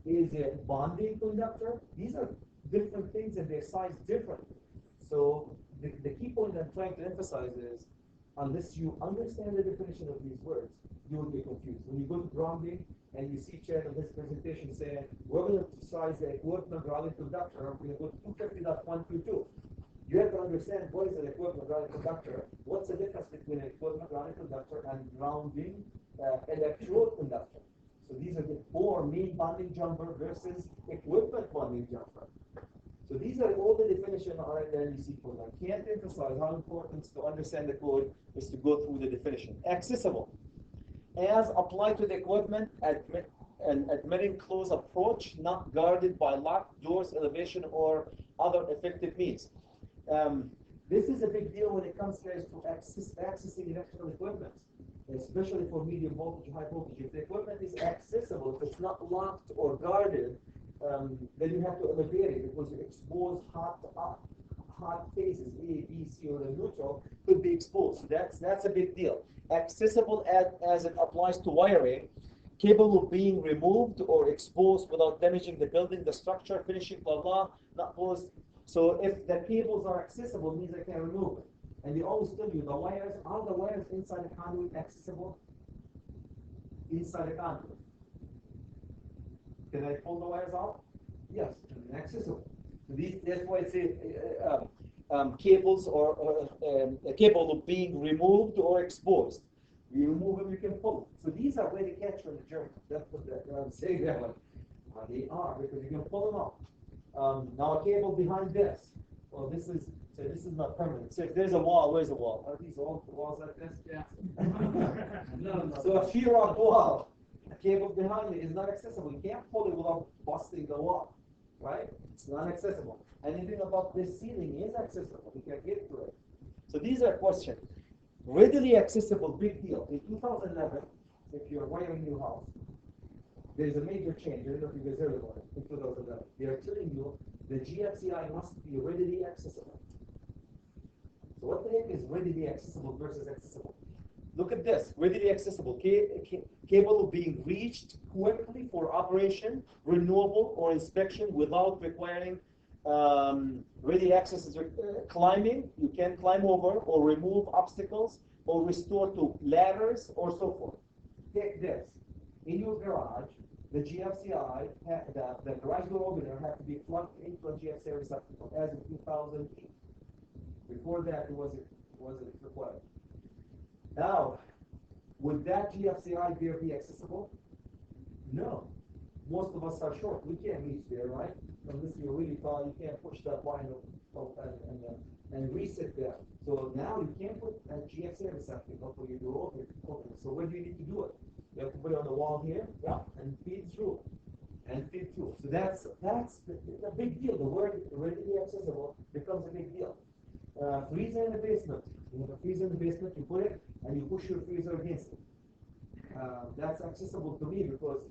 Is it bonding conductor? These are different things and they're sized differently. So the key point I'm trying to emphasize is, unless you understand the definition of these words, you will be confused. When you go to grounding and you see Chad on his presentation saying, we're going to size the equipment grounding conductor, we're going to go to 250.122. You have to understand what is an equipment grounding conductor, what's the difference between an equipment grounding conductor and grounding electrode conductor. So these are the 4 main bonding jumper versus equipment bonding jumper. So these are all the definitions are in the NDC code. I can't emphasize how important to understand the code is to go through the definition. Accessible. As applied to the equipment, admitting close approach, not guarded by locked doors, elevation, or other effective means. This is a big deal when it comes, guys, to accessing electrical equipment, especially for medium voltage, high voltage. If the equipment is accessible, if it's not locked or guarded, then you have to elevate it because you expose hot phases, A, B, C, or the neutral could be exposed. So that's a big deal. Accessible as it applies to wiring, capable of being removed or exposed without damaging the building, the structure, finishing, blah, blah, not posed. So if the cables are accessible, it means I can remove it. And they always tell you the wires, are the wires inside the conduit accessible? Inside the conduit. Can I pull the wires out? Yes, accessible. That's why it says cables or capable of being removed or exposed. You remove them, you can pull them. So these are ready catch in the German. That's what I'm saying that one. They are because you can pull them out. Now a cable behind this. Well, this is not permanent. So if there's a wall, where's the wall? Are these all walls like this? Yeah. No. So a shear rock wall, a cable behind it is not accessible. You can't pull it without busting the wall, right? It's not accessible. Anything above this ceiling is accessible. You can get to it. So these are questions. Readily accessible, big deal. In 2011, if you're wiring a new house, there's a major change. I don't know if you guys heard about it in 2011. They are telling you the GFCI must be readily accessible. So what the heck is readily accessible versus accessible? Look at this, readily accessible, capable of being reached quickly for operation, renewable, or inspection without requiring ready access is climbing. You can climb over or remove obstacles or restore to ladders or so forth. Take this. In your garage, the GFCI, the garage door opener had to be plugged into a GFCI receptacle as of 2008. Before that, it wasn't required. Now, would that GFCI gear be accessible? No. Most of us are short. We can't reach there, right? Unless you're really tall, you can't push that line and reset that. So now you can't put a GFCI receptacle for your door opener. So where do you need to do it? You have to put it on the wall here, yeah, and feed through. So that's a big deal. The word readily accessible becomes a big deal. Freezer in the basement. You have a freezer in the basement, you put it, and you push your freezer against it. That's accessible to me because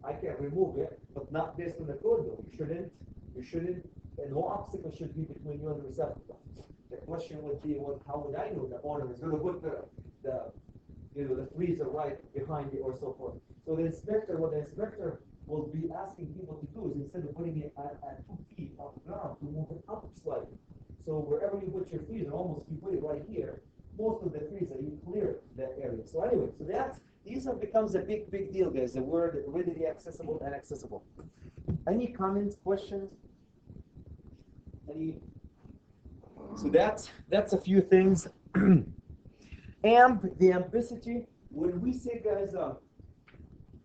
I can remove it, but not based on the code though. You shouldn't, and no obstacle should be between you and the receptacle. The question would be, well, how would I know the owner is going to put the the freezer right behind it or so forth? So the inspector, what the inspector will be asking people to do is instead of putting it at 2 feet off the ground, to move it up slightly. So wherever you put your freezer, almost you put it right here, most of the freezer, you clear that area. So anyway, so these becomes a big deal, guys. The word readily accessible and accessible. Any comments, questions? Any? So that's a few things. Amp, the amplicity. When we say, guys,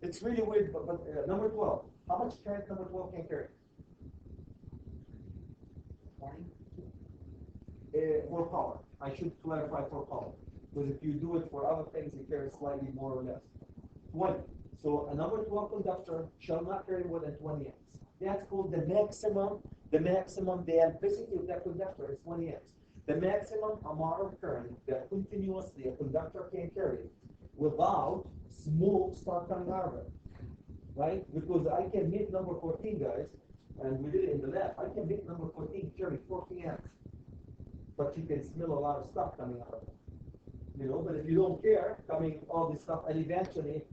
it's really weird, but number 12. How much current number 12 can carry? 20? For power. I should clarify for power. Because if you do it for other things, it carries slightly more or less. 20. So a number 12 conductor shall not carry more than 20 amps. That's called the maximum, the amplicity of that conductor is 20 amps. The maximum amount of current that continuously a conductor can carry without smoke start coming out of it. Right? Because I can make number 14, guys, and we did it in the lab. I can make number 14 carry 14 amps. But you can smell a lot of stuff coming out of it. But if you don't care, coming all this stuff, and eventually,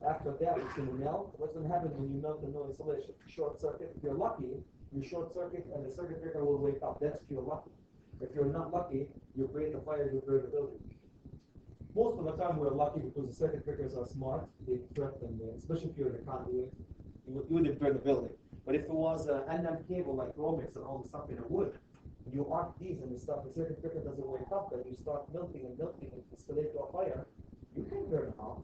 after that, it's going to melt. What's going to happen when you melt the no insulation? Short circuit. If you're lucky, you short circuit, and the circuit breaker will wake up. That's if you're lucky. If you're not lucky, you create a fire, you burn the building. Most of the time, we're lucky because the circuit breakers are smart. They threaten, especially if you're in a conduit, you wouldn't burn the building. But if it was an unknown cable like Romex and all the stuff in the wood, you arc these and the stuff, the circuit breaker doesn't wake up, and you start melting and escalate to a fire, you can burn a house.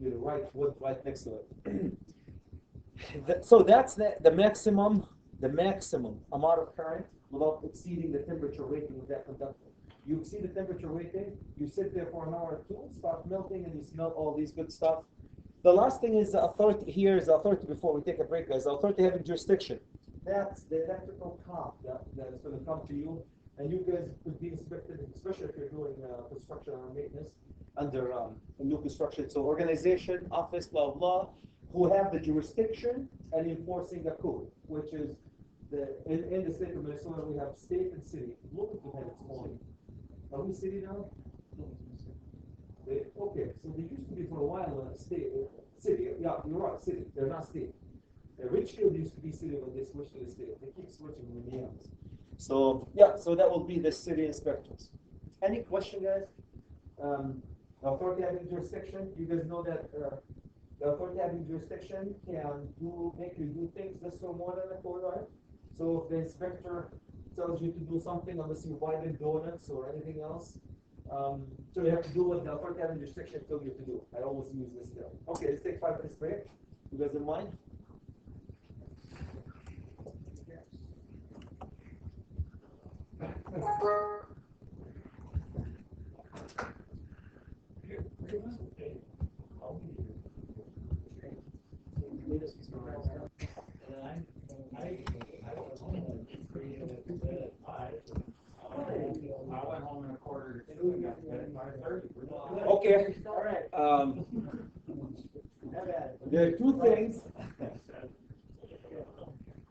Right wood right next to it. So that's the maximum amount of current without exceeding the temperature rating of that conductor. You exceed the temperature rating, you sit there for an hour or two, start melting, and you smell all these good stuff. The last thing is the authority. Here is the authority before we take a break, guys. The authority having jurisdiction. That's the electrical cop that's going to come to you, and you guys could be inspected, especially if you're doing construction or maintenance under new construction. So organization, office, blah, blah, who have the jurisdiction and enforcing the code, which is in the state of Minnesota, we have state and city. Local have its own. Are we city now? Okay, so they used to be for a while city. Yeah, you're right, city. They're not state. Richfield used to be city when they switched to the state. They keep switching with the names. So yeah, so that will be the city inspectors. Any question, guys? Authority having jurisdiction. You guys know that the authority having jurisdiction can make you do things less or more than a code, right? So if the inspector tells you to do something, unless you buy them donuts or anything else, so you have to do what the authority having jurisdiction tells you to do. I always use this still. Okay, let's take 5 minutes break. You guys in mind? Okay. All right. There are two things.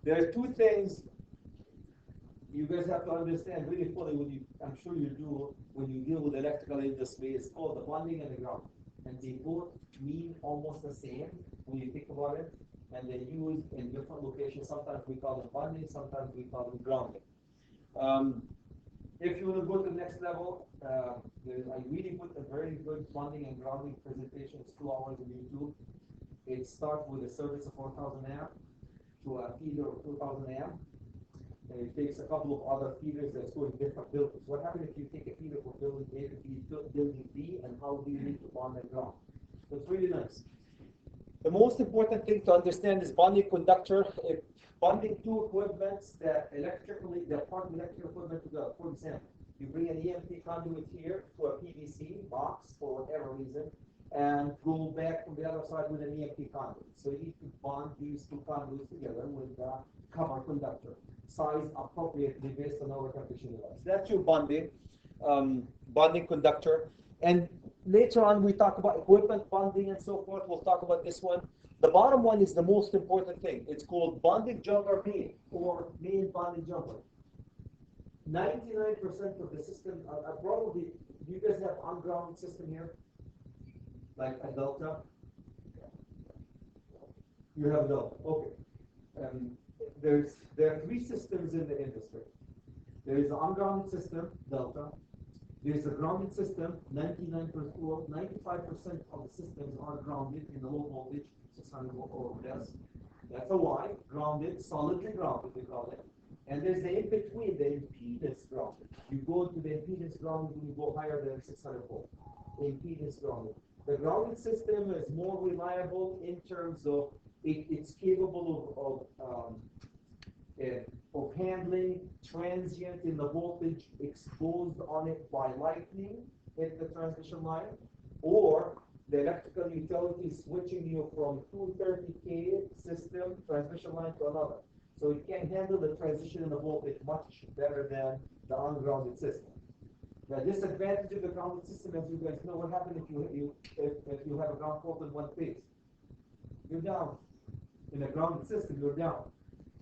There are two things you guys have to understand really fully. I'm sure you do when you deal with the electrical industry. It's called the bonding and the grounding, and they both mean almost the same when you think about it. And they're used in different locations. Sometimes we call them bonding. Sometimes we call them grounding. If you want to go to the next level, I really put a very good bonding and grounding presentation. It's 2 hours on YouTube. It starts with a service of 4,000 amp to a feeder of 2,000 amp. And it takes a couple of other feeders that's going to different buildings. What happens if you take a feeder from building A to building B, and how do you need to bond and ground? So it's really nice. The most important thing to understand is bonding conductor. Bonding two equipments that part electrical equipment together. For example, you bring an EMP conduit here to a PVC box for whatever reason, and go back from the other side with an EMP conduit. So you need to bond these two conduits together with the cover conductor, size appropriately based on our temperature device. That's your bonding conductor. And later on, we talk about equipment bonding and so forth. We'll talk about this one. The bottom one is the most important thing. It's called bonding jumper main, or main bonding jumper. 99% of the system, probably, do you guys have ungrounded system here? Like a delta? You have delta, okay. There are three systems in the industry. There is an ungrounded system, delta. There's a grounded system, 99%, well, 95% of the systems are grounded in the low voltage, 600 volt or less. That's a Y, grounded, solidly grounded, we call it. And there's the in-between, the impedance grounded. You go to the impedance grounded when you go higher than 600 volt. Impedance grounded. The grounded system is more reliable in terms of it's capable of handling transient in the voltage exposed on it by lightning at the transmission line, or the electrical utility switching you from 230K system transmission line to another. So it can handle the transition in the voltage much better than the ungrounded system. The disadvantage of the grounded system, as you guys know, what happens if you have a ground fault in one phase? You're down. In a grounded system, you're down.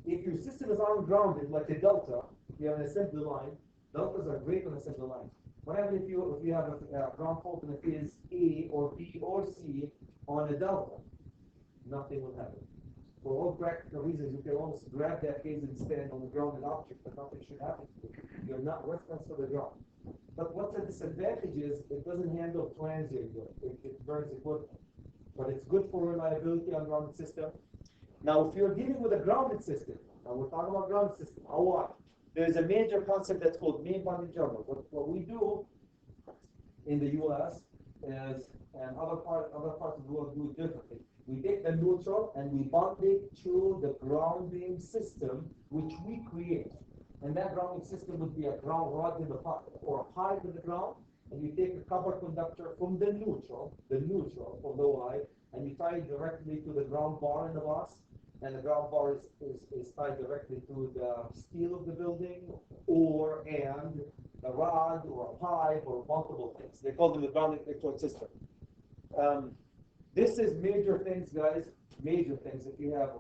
If your system is ungrounded, like a delta, if you have an assembly line, deltas are great on assembly line. What happens if you have a ground fault in a phase A or B or C on a delta? Nothing will happen. For all practical reasons, you can almost grab that phase and stand on the grounded object, but nothing should happen to you. You're not reference for the ground. But what's the disadvantage is it doesn't handle transient good. It burns equipment. But it's good for reliability on grounded system. Now, if you're dealing with a grounded system, now we're talking about grounded system, how what? There's a major concept that's called main bonded jumper. What we do in the U.S. is, and other parts of the world do it differently. We take the neutral and we bond it to the grounding system which we create. And that grounding system would be a ground rod in the pocket or a pipe in the ground, and you take a copper conductor from the neutral from the Y, and you tie it directly to the ground bar in the box. And the ground bar is tied directly to the steel of the building and a rod or a pipe or multiple things. They call them the grounding electrode system. This is major things, guys, major things if you have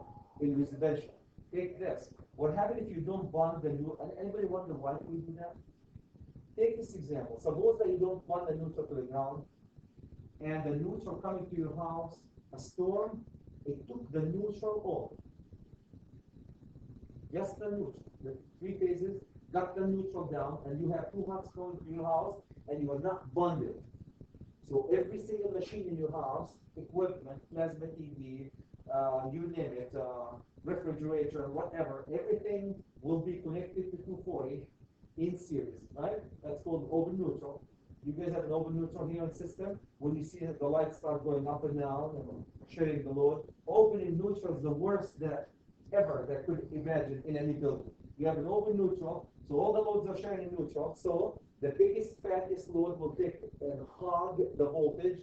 in residential. Take this. What happens if you don't bond the neutral? Anybody wonder why we do that? Take this example. Suppose that you don't bond the neutral to the ground, and the neutral coming to your house, a storm, it took the neutral off. Just the neutral. The three phases got the neutral down, and you have two hubs going to your house, and you are not bonded. So every single machine in your house, equipment, plasma TV, you name it, refrigerator, whatever, everything will be connected to 240 in series, right? That's called open neutral. You guys have an open neutral here in the system. When you see that the lights start going up and down and sharing the load, opening neutral is the worst that could imagine in any building. You have an open neutral, so all the loads are sharing in neutral. So the biggest, fattest load will take and hog the voltage.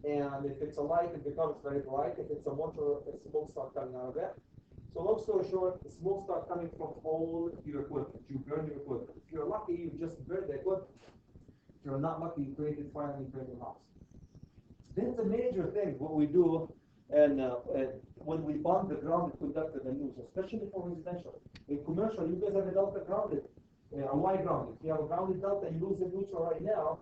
And if it's a light, it becomes very bright. If it's a motor, smoke starts coming out of it. So long story short, the smoke starts coming from all your equipment. You burn your equipment. If you're lucky, you just burn the equipment. If you're not lucky, you created fire and you burn your house. That's a major thing, what we do, and when we bond the grounded conductor and neutral, especially for residential. In commercial, you guys have a delta grounded, a Y grounded. If you have a grounded delta, you lose the neutral right now.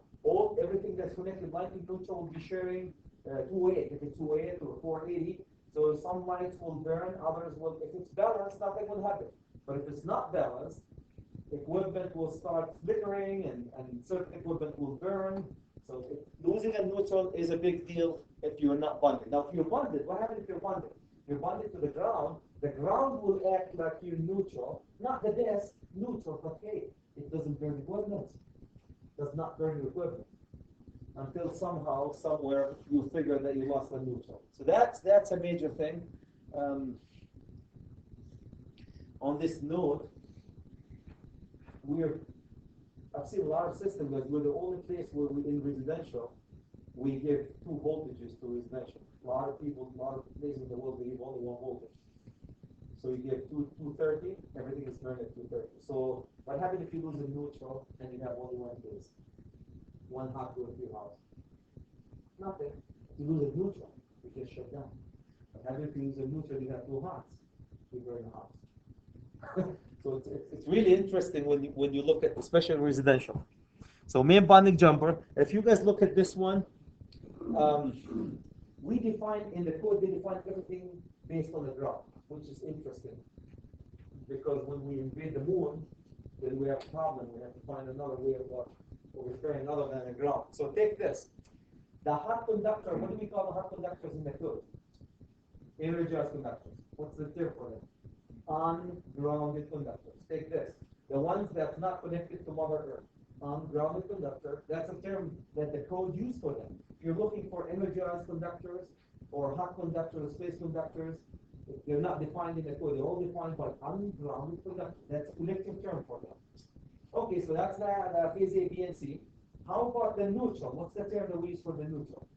Everything that's connected lightning neutral will be sharing 208. If it's 208 or 480, so some lights will burn, others will. If it's balanced, nothing will happen. But if it's not balanced, equipment will start flickering and certain equipment will burn. So losing a neutral is a big deal if you're not bonded. Now, if you're bonded, what happens if you're bonded? You're bonded to the ground will act like you're neutral, not the best neutral, but hey, it doesn't burn equipment. Does not burn your equipment until somehow, somewhere, you figure that you lost the neutral. So that's a major thing. On this note, I've seen a lot of systems that we're the only place where we in residential we give two voltages to residential. A lot of places in the world they give only one voltage. So you give 230, everything is burned at 230. So what happens if you lose a neutral and you have only one phase? One hot going to your house? Nothing. You lose a neutral, you just shut down. What happens if you lose a neutral, you have two hots? You burn the house. So it's really interesting when you look at, especially residential. So main bonding jumper. If you guys look at this one, we define in the code, they define everything based on the ground, which is interesting. Because when we invade the moon, then we have a problem. We have to find another way of referring other than the ground. So take this. The hot conductor, what do we call the hot conductors in the code? Energized conductors. What's the term for them? Ungrounded conductors. Take this. The ones that's not connected to Mother Earth. Ungrounded conductor. That's a term that the code used for them. If you're looking for energized conductors or hot conductors, space conductors, they're not defined in the code. They're all defined by ungrounded conductor. That's a collective term for them. Okay, so that's the phase A, B, and C. How about the neutral? What's the term that we use for the neutral?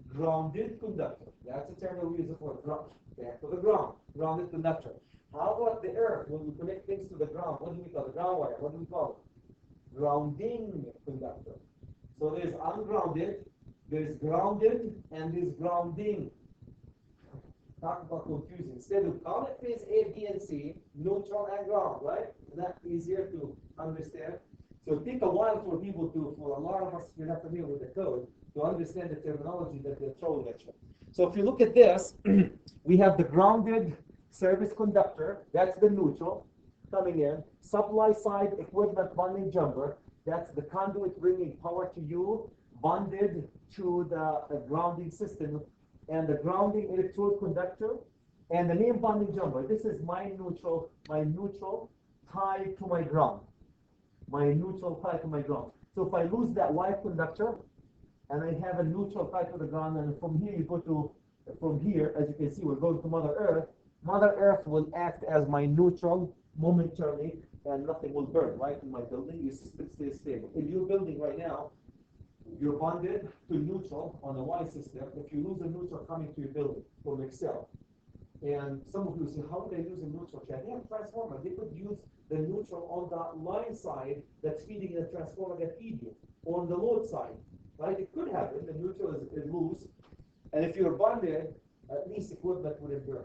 Grounded conductor. That's the term that we use for ground. Back to the ground. Grounded conductor. How about the earth? When we connect things to the ground, what do we call the ground wire? What do we call it? Grounding conductor. So there's ungrounded, there's grounded, and there's grounding. Talk about confusing. Instead of call it phase A, B, and C, neutral and ground, right? Is that easier to understand? So it takes a while for people for a lot of us, you're not familiar with the code, to understand the terminology that they're throwing at you. So if you look at this, we have the grounded service conductor, that's the neutral, coming in. Supply side equipment bonding jumper, that's the conduit bringing power to you, bonded to the grounding system, and the grounding electrode conductor, and the main bonding jumper. This is my neutral tied to my ground. My neutral tied to my ground. So if I lose that white conductor, and I have a neutral tied to the ground, and from here you go to, from here, as you can see, we're going to Mother Earth. Mother Earth will act as my neutral momentarily, and nothing will burn, right, in my building. Your system stays stable. In your building right now, you're bonded to neutral on the Y system. If you lose a neutral coming to your building from Excel, and some of you say, how do they use a neutral chat? They have a transformer. They could use the neutral on the line side that's feeding the transformer that feed you, or on the load side, right? It could happen. The neutral is loose, and if you're bonded, at least equipment wouldn't burn.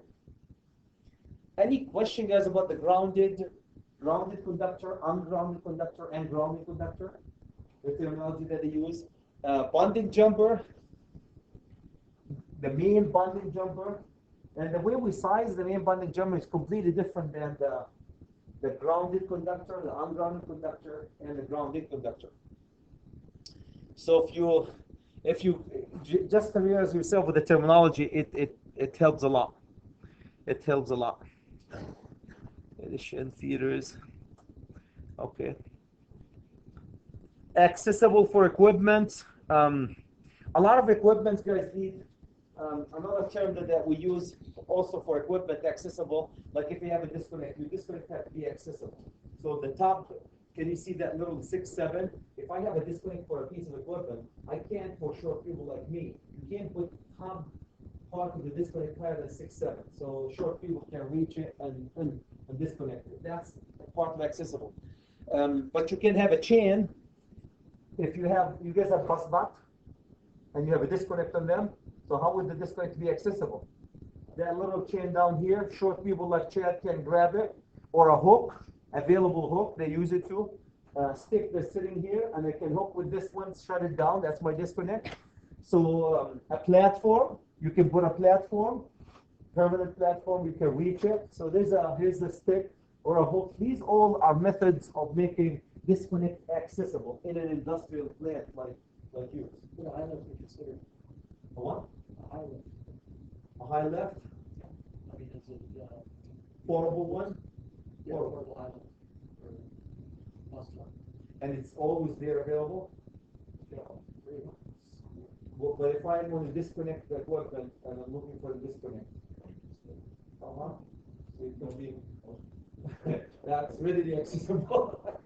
Any question, guys, about the grounded conductor, ungrounded conductor, and grounded conductor? The terminology that they use. Bonding jumper, the main bonding jumper, and the way we size the main bonding jumper is completely different than the grounded conductor, the ungrounded conductor, and the grounded conductor. So if you just familiarize yourself with the terminology, it helps a lot. It helps a lot. Edition theaters. Okay. Accessible for equipment. A lot of equipment, guys, need another term that we use also for equipment accessible. Like if you have a disconnect, your disconnect has to be accessible. So the top, can you see that little 6-7? If I have a disconnect for a piece of equipment, I can't, for short people like me, you can't put top part of the disconnect higher than 6-7. So short people can reach it and disconnect it. That's part of accessible. But you can have a chain. If you guys have bus box and you have a disconnect on them, so how would the disconnect be accessible? That little chain down here, short people like Chad can grab it, or a hook, available hook, they use it to stick that's sitting here, and they can hook with this one, shut it down, that's my disconnect. So a platform, you can put a platform, permanent platform, you can reach it. So here's the stick or a hook. These all are methods of making disconnect accessible in an industrial plant like yours. You know, I don't consider A what? a high lift. A high left, I mean, is it, portable one, yeah, portable high lift or bus stop? and it's always there available. Yeah, pretty much. Well, but if I want to disconnect the equipment and I'm looking for the disconnect, so it can be that's readily accessible.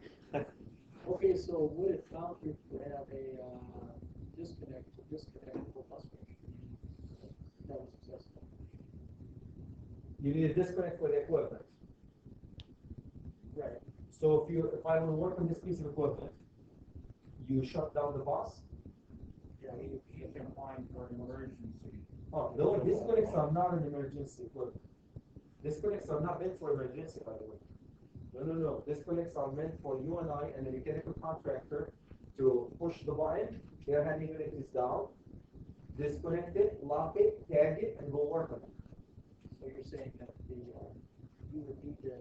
Okay, so would it count if you have a disconnect for bus station? That was successful. You need a disconnect for the equipment. Right. So if I want to work on this piece of equipment, you shut down the bus. Yeah, you can find for an emergency. Oh, no, disconnects are not an emergency equipment. Disconnects are not meant for emergency, by the way. No. Disconnects are meant for you and I and the mechanical contractor to push the button. Air handling unit is down. Disconnect it, lock it, tag it, and go work on it. So you're saying that the, you would need to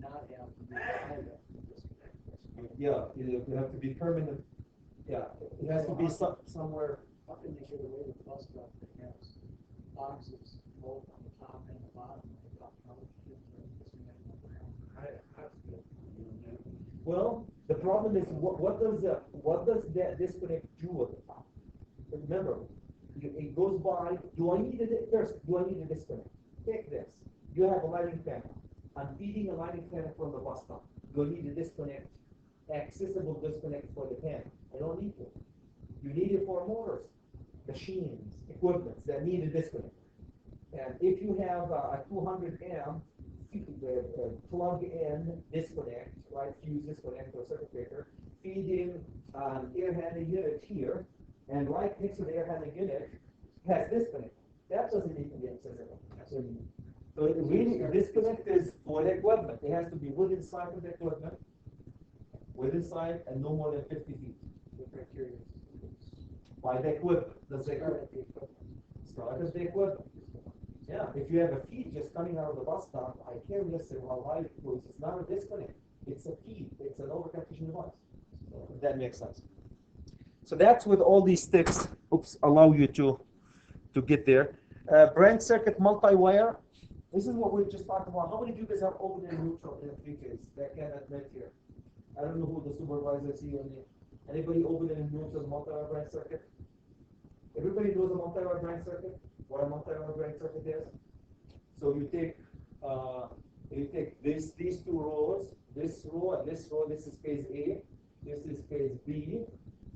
not have the pilot disconnect. Yeah, you have to be permanent. Yeah, it has to be somewhere. How can they get away with bus stop that has boxes both on the top and the bottom? Well, the problem is what does that disconnect do at the top? Remember, it goes by. Do I need it first? Do I need a disconnect? Take this. You have a lighting panel. I'm feeding a lighting panel from the bus stop. Do I need a disconnect? Accessible disconnect for the panel. I don't need it. You need it for motors, machines, equipment that need a disconnect. And if you have a 200 amp plug-in disconnect, right, fuse disconnect or circuit breaker, feeding air handling unit here, and right next to the air handling unit has disconnect. That doesn't need to be accessible. So it really, disconnect is for the equipment. It has to be within sight of the equipment, within sight, and no more than 50 feet. The criteria By the equipment. Does the equipment start as the equipment? Yeah, if you have a feed just coming out of the bus stop, I care less about why it goes. It's not a disconnect. It's a feed. It's an overcapacity device. If that makes sense. So that's with all these sticks. Oops, allow you to get there. Branch circuit multi-wire. This is what we just talked about. How many of you guys have open and neutral in 3-phase? That can admit here. I don't know who the supervisor is here. Anybody open and neutral multi-wire branch circuit? Everybody knows a multi-wire branch circuit. What a multi-wire branch circuit is. So you take these two rows, this row and this row. This is phase A. This is phase B.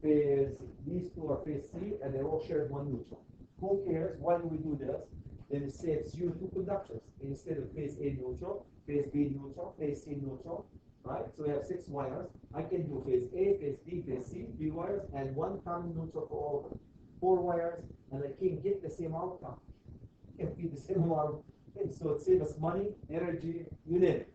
These two are phase C, and they all share one neutral. Who cares? Why do we do this? Then it saves you two conductors instead of phase A neutral, phase B neutral, phase C neutral. Right? So we have 6 wires. I can do phase A, phase B, phase C, 3 wires, and 1 common neutral for all of them. 4 wires, and I can get the same outcome. I can feed the same amount of things. So it saves us money, energy, you name it.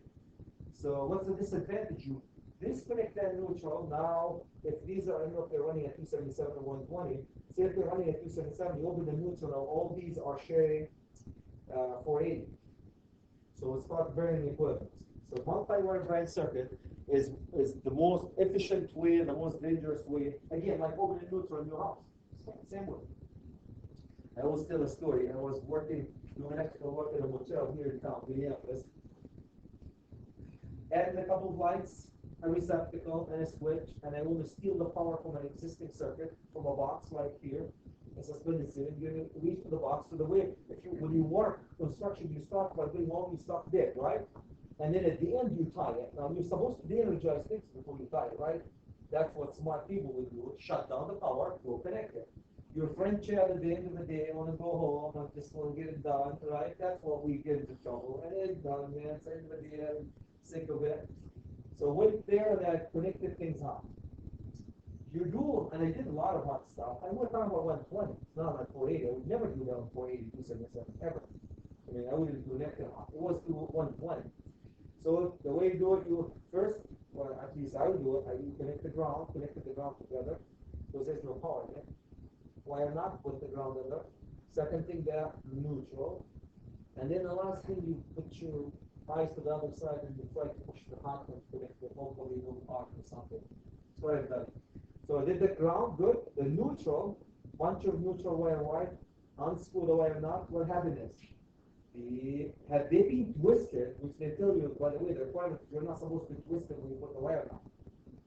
So what's the disadvantage? You disconnect that neutral. Now, if these are, I don't know if they're running at 277 or 120, say if they're running at 277, you open the neutral, now all these are sharing 480. So it's called burning equivalence. So multi-wire branch circuit is the most efficient way, the most dangerous way. Again, like opening neutral in your house. Same way. I always tell a story. I was doing electrical work in a motel here in town, Minneapolis. Added a couple of lights, a receptacle, and a switch, and I want to steal the power from an existing circuit from a box like here. A suspended ceiling. You reach to the box. So the way, when you work construction, you start by doing all these stuff there, right? And then at the end you tie it. Now you're supposed to de-energize things before you tie it, right? That's what smart people will do. Shut down the power, go connect it. Your friend chat at the end of the day, want to go home, I just want to get it done, right? That's what we get into trouble. And it's done, man. It's the end of the day, I'm sick of it. So went there and I connected things up. You do, and I did a lot of hot stuff. I was talking about 120. It's not like 480. I would never do that on 480, 277, ever. I mean, I wouldn't connect it up. It was to 120. So the way you do it, you first, well, at least I would do it, you connect the ground together, because there's no power in it. Wire not, put the ground under. Second thing there, neutral. And then the last thing, you put your eyes to the other side and you try to push the hot one to connect the hopefully little arc or something. That's what I've done. So I did the ground, good. The neutral, bunch of neutral wire white, unscrew the wire knot. What happened is, had they been twisted, which they tell you, by the way, the requirement, you're not supposed to twist it when you put the wire down,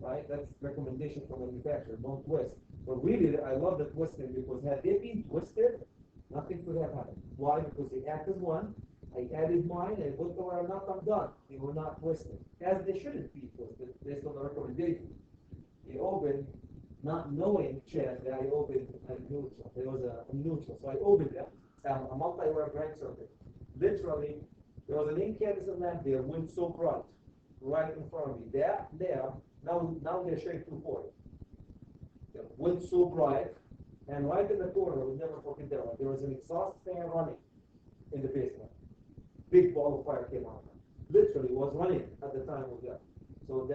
right? That's recommendation from the manufacturer, don't twist. But really, I love the twisting because had they been twisted, nothing could have happened. Why? Because they act as one. I added mine, I put the wire knot, I'm done. They were not twisted, as they shouldn't be twisted, based on the recommendation. They opened, not knowing, Chad, that I opened a neutral. There was a neutral, so I opened that. A multi-wire branch circuit. Literally, there was an incandescent lamp there, went so bright, right in front of me. There, now they're showing 240. It went so bright, and right in the corner, we'll never forget that one. There was an exhaust fan running in the basement. Big ball of fire came out. literally was running at the time of that. So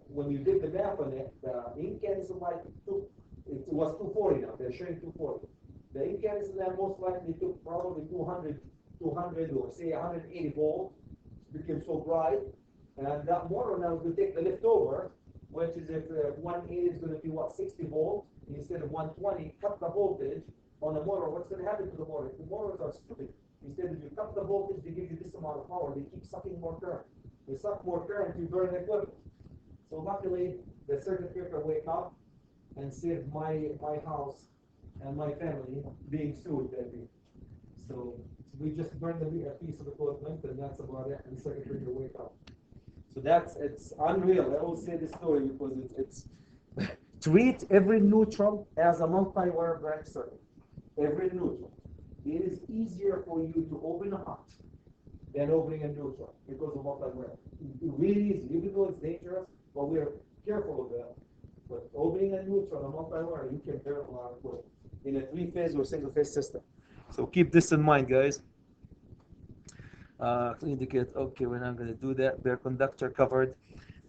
when you did the math on it, the incandescent light took, it was 240 now, they're showing 240. The incandescent lamp most likely took probably 200 or say 180 volts, became so bright, and that motor now is going to take the leftover, which is if 180 is going to be what, 60 volts instead of 120, cut the voltage on the motor. What's going to happen to the motor? The motors are stupid. Instead of you cut the voltage, they give you this amount of power. They keep sucking more current. They suck more current, you burn the equipment. So luckily, the circuit breaker wake up and saved my house and my family being sued that day. So we just burned a piece of equipment, and that's about it. And the circuit breaker wake up. So it's unreal. I always say this story because it's treat every neutral as a multi-wire branch circuit. Every neutral. It is easier for you to open a hot than opening a neutral because of multi-wire. Really easy, even though it's dangerous, but we're careful of that. But opening a neutral, a multi-wire, you can burn a lot of wood in a three-phase or single-phase system. So keep this in mind, guys. Indicate, okay, we're not going to do that. Bare conductor covered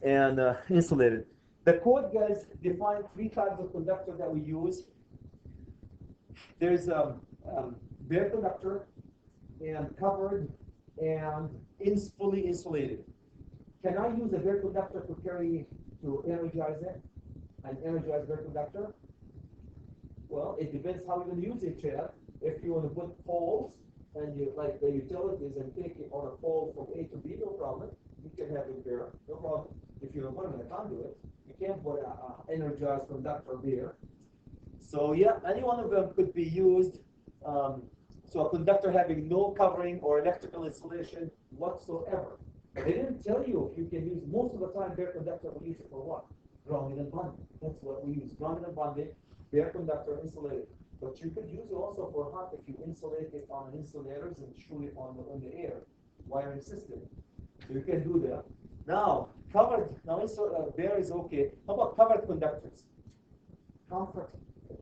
and insulated. The code, guys, defines three types of conductor that we use. There's bare conductor and covered and fully insulated. Can I use a bare conductor to energize it? An energized bare conductor? Well, it depends how you're going to use it, Chad. If you want to put poles and you like the utilities and take it on a pole from A to B, no problem. You can have it there, no problem. If you put it in a conduit, you can't put an energized conductor there. So yeah, any one of them could be used. So a conductor having no covering or electrical insulation whatsoever. They didn't tell you if you can use, most of the time bare conductor we use it for what? Grounded and bonded. That's what we use. Grounded and bonded, bare conductor insulated. But you could use it also for hot if you insulate it on insulators and shoot it on the air wiring system. So you can do that. Now, covered, now bare is okay. How about covered conductors? Comfort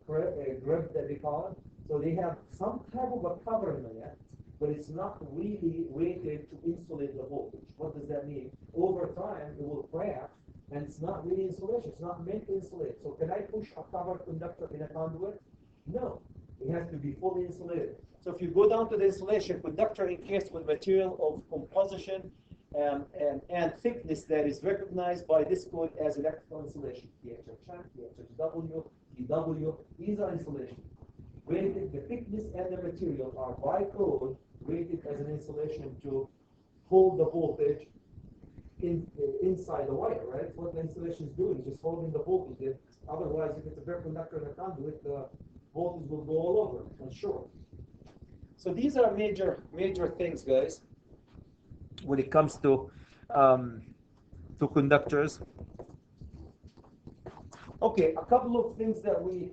grip that they call it. So they have some type of a covering on it, but it's not really rated to insulate the voltage. What does that mean? Over time, it will crack, and it's not really insulation. It's not meant to insulate. So can I push a covered conductor in a conduit? No. It has to be fully insulated. So if you go down to the insulation, conductor encased with material of composition and thickness that is recognized by this code as electrical insulation. THHN, THHW, TW, these are insulation. Rated, the thickness and the material are by code rated as an insulation to hold the voltage inside the wire, right? What the insulation is doing, just holding the voltage. Otherwise, if it's a bare conductor in a conduit, the voltage will go all over and short. So these are major things, guys, when it comes to conductors. Okay, a couple of things that we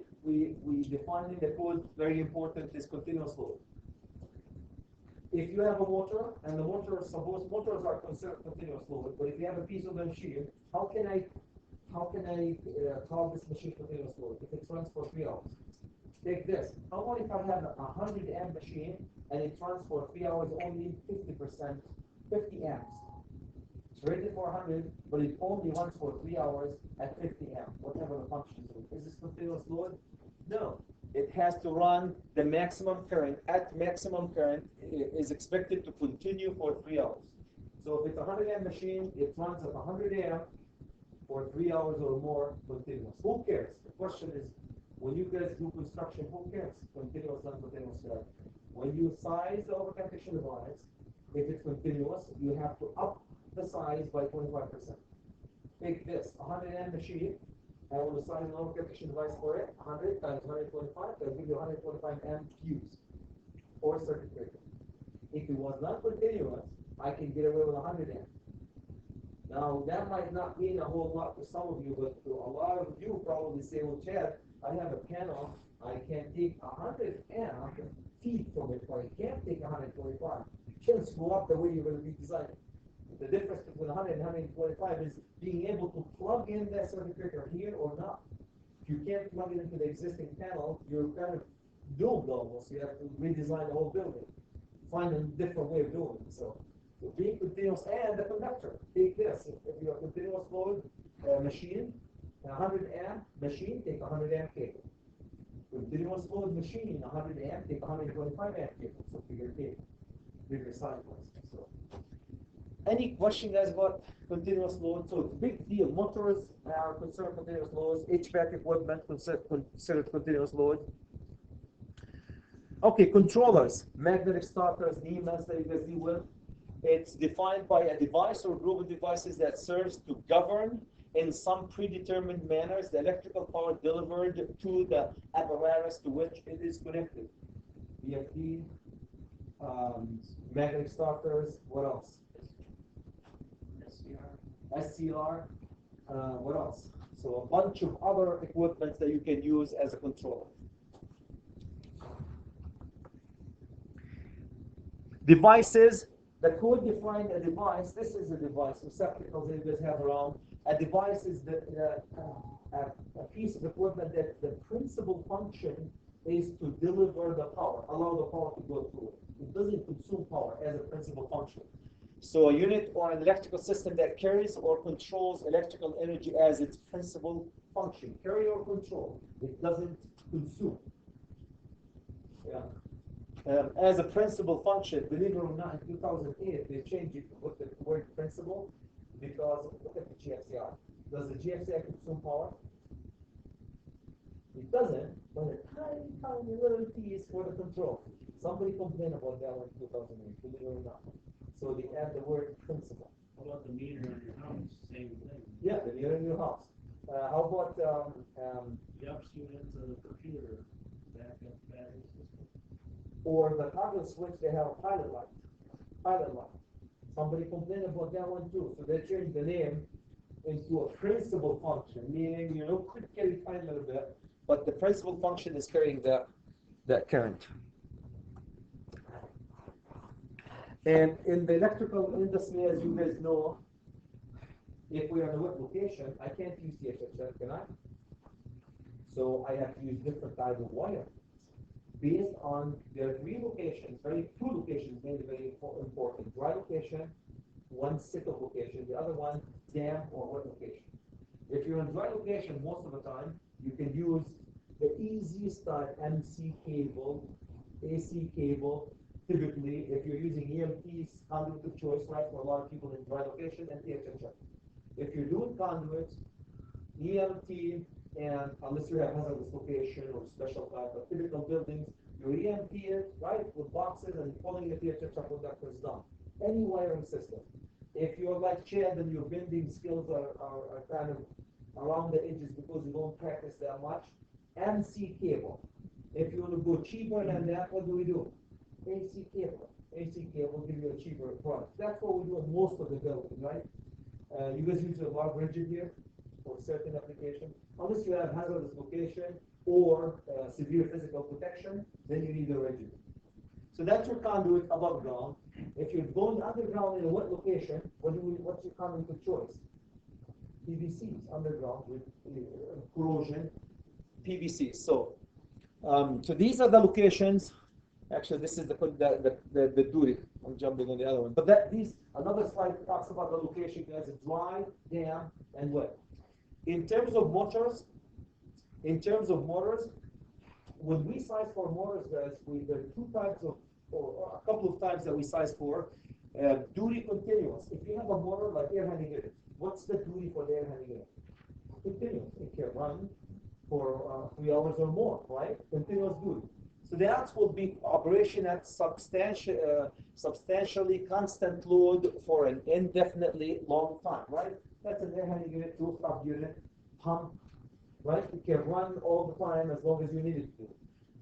define in the code, very important, is continuous load. If you have a motor, and the motor, suppose motors are considered continuous load, but if you have a piece of a machine, how can I call this machine continuous load if it runs for 3 hours? Take this. How about if I have a 100 amp machine and it runs for 3 hours only 50%, 50 amps? It's rated for 100, but it only runs for 3 hours at 50 amps, whatever the function is. Is this continuous load? No. It has to run the maximum current. At maximum current, it is expected to continue for 3 hours. So if it's a 100 amp machine, it runs at 100 amp for 3 hours or more continuous. Who cares? The question is, when you guys do construction, who cares? Continuous, non-continuous. When you size the overconduction device, if it's continuous, you have to up the size by 25%. Take this, 100 amp machine, I want to size an overconduction device for it, 100 times 125, that'll give you 125 amp fuse or circuit breaker. If it was not continuous, I can get away with 100 amp. Now, that might not mean a whole lot to some of you, but to a lot of you probably say, well, Chad, I have a panel, I can take 100 amp feed from it, but I can't take 125. You can't screw up the way you're going to be designing. The difference between 100 and 125 is being able to plug in that circuit breaker here or not. If you can't plug it into the existing panel, you're kind of doomed almost. You have to redesign the whole building. Find a different way of doing it. So being continuous, and the conductor. Take this. If you're a continuous load machine, a 100 amp machine, take a 100 amp cable. Continuous load machine, 100 amp, take 125 amp cable. So bigger cable, bigger cycles. So, any question guys about continuous load? So it's a big deal. Motors are considered continuous loads. HVAC equipment considered continuous load. Okay, controllers, magnetic starters, DMS that you guys deal with. It's defined by a device or group of devices that serves to govern in some predetermined manners the electrical power delivered to the apparatus to which it is connected. VFD, magnetic starters, what else? SCR, what else? So a bunch of other equipment that you can use as a controller. Devices, the code defined a device. This is a device, receptacles that you guys have around. A device is a piece of equipment that the principal function is to deliver the power, allow the power to go through it. It doesn't consume power as a principal function. So a unit or an electrical system that carries or controls electrical energy as its principal function. Carry or control. It doesn't consume. Yeah. As a principal function, believe it or not, in 2008, they changed it with the word principal because look at the GFCI. Does the GFCI consume power? It doesn't, but a tiny, tiny little piece for the control. Somebody complained about that one in 2008, believe it or not. So they add the word principal. How about the meter in your house? Same thing. Yeah, the meter in your house. How about The ups units of the computer, backup battery system. or the toggle switch? They have a pilot light. Pilot light. Somebody complained about that one too. So they changed the name into a principal function, meaning could carry time a little bit, but the principal function is carrying that current. And in the electrical industry, as you guys know, if we are in a wet location, I can't use THXF, can I? So I have to use different type of wire. Based on there are two locations, mainly very important. Dry location, one sickle location, the other one damp or wet location. If you're in dry location, most of the time, you can use the easiest type MC cable, AC cable. Typically, if you're using EMTs, conduit of choice, right, for a lot of people in dry location, and THXF. If you're doing conduits, EMT, and unless you have hazardous location or special type of typical buildings, you EMT it, right, with boxes and pulling the THXF conductor is done. Any wiring system. If you're like Chad and your bending skills are kind of around the edges because you don't practice that much, MC cable. If you want to go cheaper than that, what do? AC cable. AC cable will give you a cheaper product. That's what we do in most of the buildings, right? You guys use a lot of rigid here for certain applications. Unless you have hazardous location or severe physical protection, then you need a rigid. So that's your conduit above ground. If you're going underground in a wet location, what's your conduit of choice? PVCs underground with corrosion. PVCs. So these are the locations. Actually, this is the duty. I'm jumping on the other one. But another slide talks about the location as dry, damp, and wet. In terms of motors, when we size for motors, guys, there are two types of, or a couple of types that we size for. Duty continuous. If you have a motor like air handling unit, what's the duty for the air handling unit? Continuous. It can run for 3 hours or more, right? Continuous duty. So that will be operation at substantially constant load for an indefinitely long time, right? That's an air handling unit, rooftop unit, pump, right? It can run all the time as long as you need it to.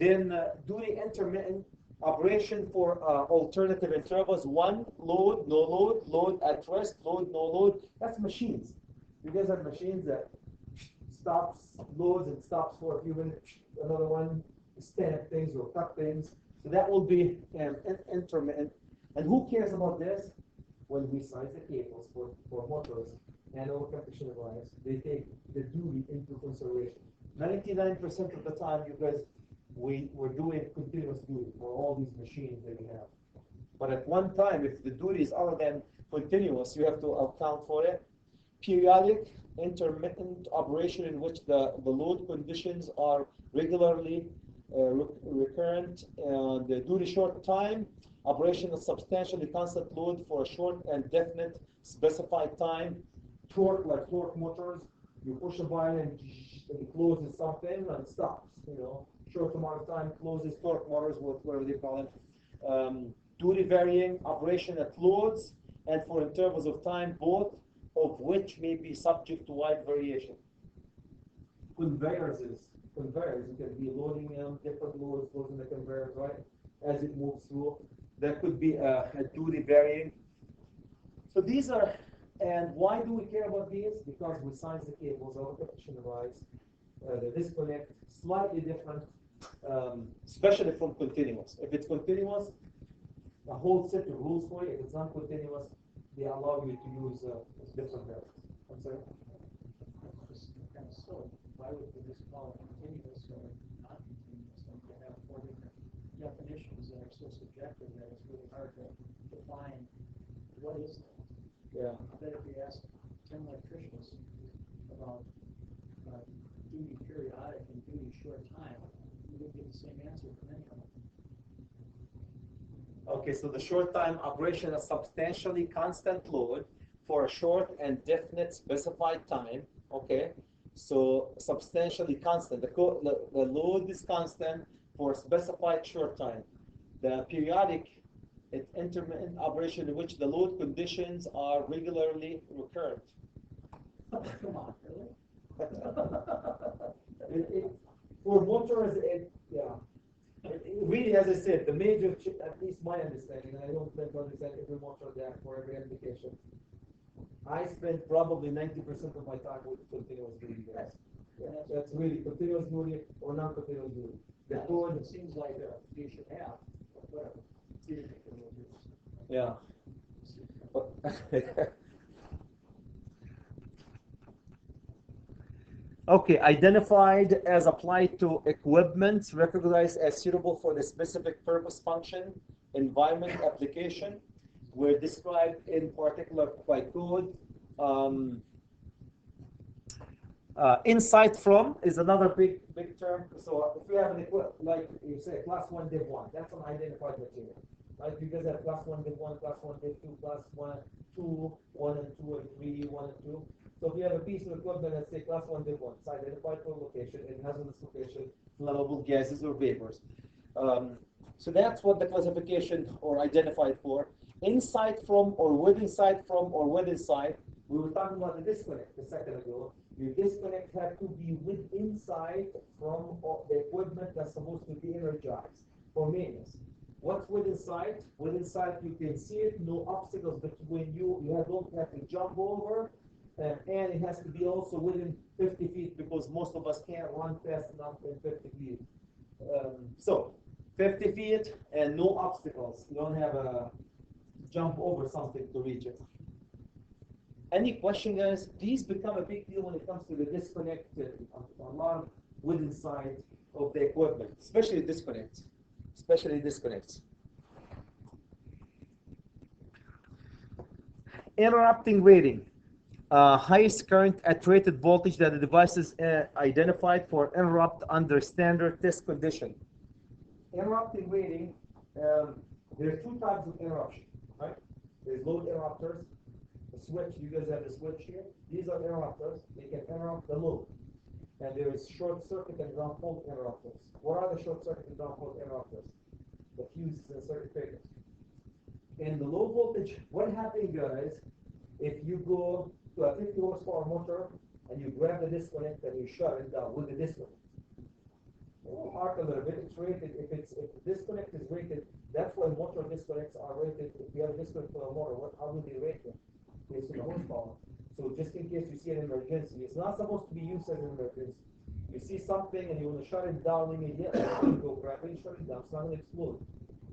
Then doing intermittent operation for alternative intervals, one, load, no load, load at rest, load, no load. That's machines. You guys have machines that stops, loads, and stops for a few minutes. Another one, stamp things or cut things. So that will be intermittent. And who cares about this? When we size the cables for motors and overcompression device, they take the duty into consideration. 99% of the time, you guys, we're doing continuous duty for all these machines that we have. But at one time, if the duty is other than continuous, you have to account for it. Periodic, intermittent operation in which the load conditions are regularly recurrent. The duty short time, operation of substantially constant load for a short and definite specified time. Torque, like torque motors, you push a button and it closes something and stops. Short amount of time closes. Torque motors, whatever they call it. Duty varying operation at loads and for intervals of time, both of which may be subject to wide variation. Conveyors, you can be loading different loads in the conveyors, right? As it moves through, there could be a duty varying. So these are, and why do we care about these? Because we size the cables, our competition rise, the disconnect, slightly different, especially from continuous. If it's continuous, a whole set of rules for it. If it's not continuous, they allow you to use different values. I'm sorry? It's kind of silly. Why would we just call it continuous or not continuous? And you have four different definitions that are so subjective that it's really hard to define what is it. Yeah. I bet if you ask 10 electricians about duty periodic and duty short time, you would get the same answer from any of them. Okay, so the short time operation is substantially constant load for a short and definite specified time. Okay, so substantially constant. The load is constant for a specified short time. The periodic, intermittent operation in which the load conditions are regularly recurrent. Come on, really? For motors, yeah. Really, as I said, the major, at least my understanding, and I don't tend to understand every motor there for every application. I spend probably 90% of my time with continuous duty guys. Yeah, that's really continuous duty or non-continuous duty. The code, it seems like you should have, whatever. Yeah. Okay, identified as applied to equipment recognized as suitable for the specific purpose, function, environment, application were described in particular by code. Insight from is another big term. So if you have an like you say class 1 div 1, that's an identified material. Right? You guys have class 1 div 1, class 1 div 2, class 1, 2, 1 and 2 and 3, 1 and 2. So if you have a piece of equipment that say class 1 div 1, it's identified for location, it has on this location flammable gases or vapors. So that's what the classification or identified for. Inside from or within side from or within side. We were talking about the disconnect a second ago. Your disconnect had to be within side from the equipment that's supposed to be energized for maintenance. What's within side? Within side, you can see it, no obstacles between you. You don't have to jump over, and it has to be also within 50 feet because most of us can't run fast enough in 50 feet. So 50 feet and no obstacles. You don't have a jump over something to reach it. Any question, guys? These become a big deal when it comes to the disconnect, a lot of within side of the equipment, especially disconnects. Interrupting rating. Highest current at rated voltage that the device is identified for interrupt under standard test condition. Interrupting rating, there are two types of interruption, right? There's load interrupters. The switch, you guys have the switch here. These are interrupters. They can interrupt the load. And there is short circuit and ground fault interrupters. What are the short circuit and ground fault interrupters? The fuses and circuit breakers. In the low voltage, what happens, guys, if you go to a 50 horsepower motor and you grab the disconnect and you shut it down with the disconnect? It will arc a little bit. It's rated. If the disconnect is rated, that's why motor disconnects are rated. If you have a disconnect for a motor, how do they rate it? Based on the horsepower. So just in case you see an emergency, it's not supposed to be used as an emergency. You see something and you want to shut it down immediately, you go grab it and shut it down. It's not going to explode.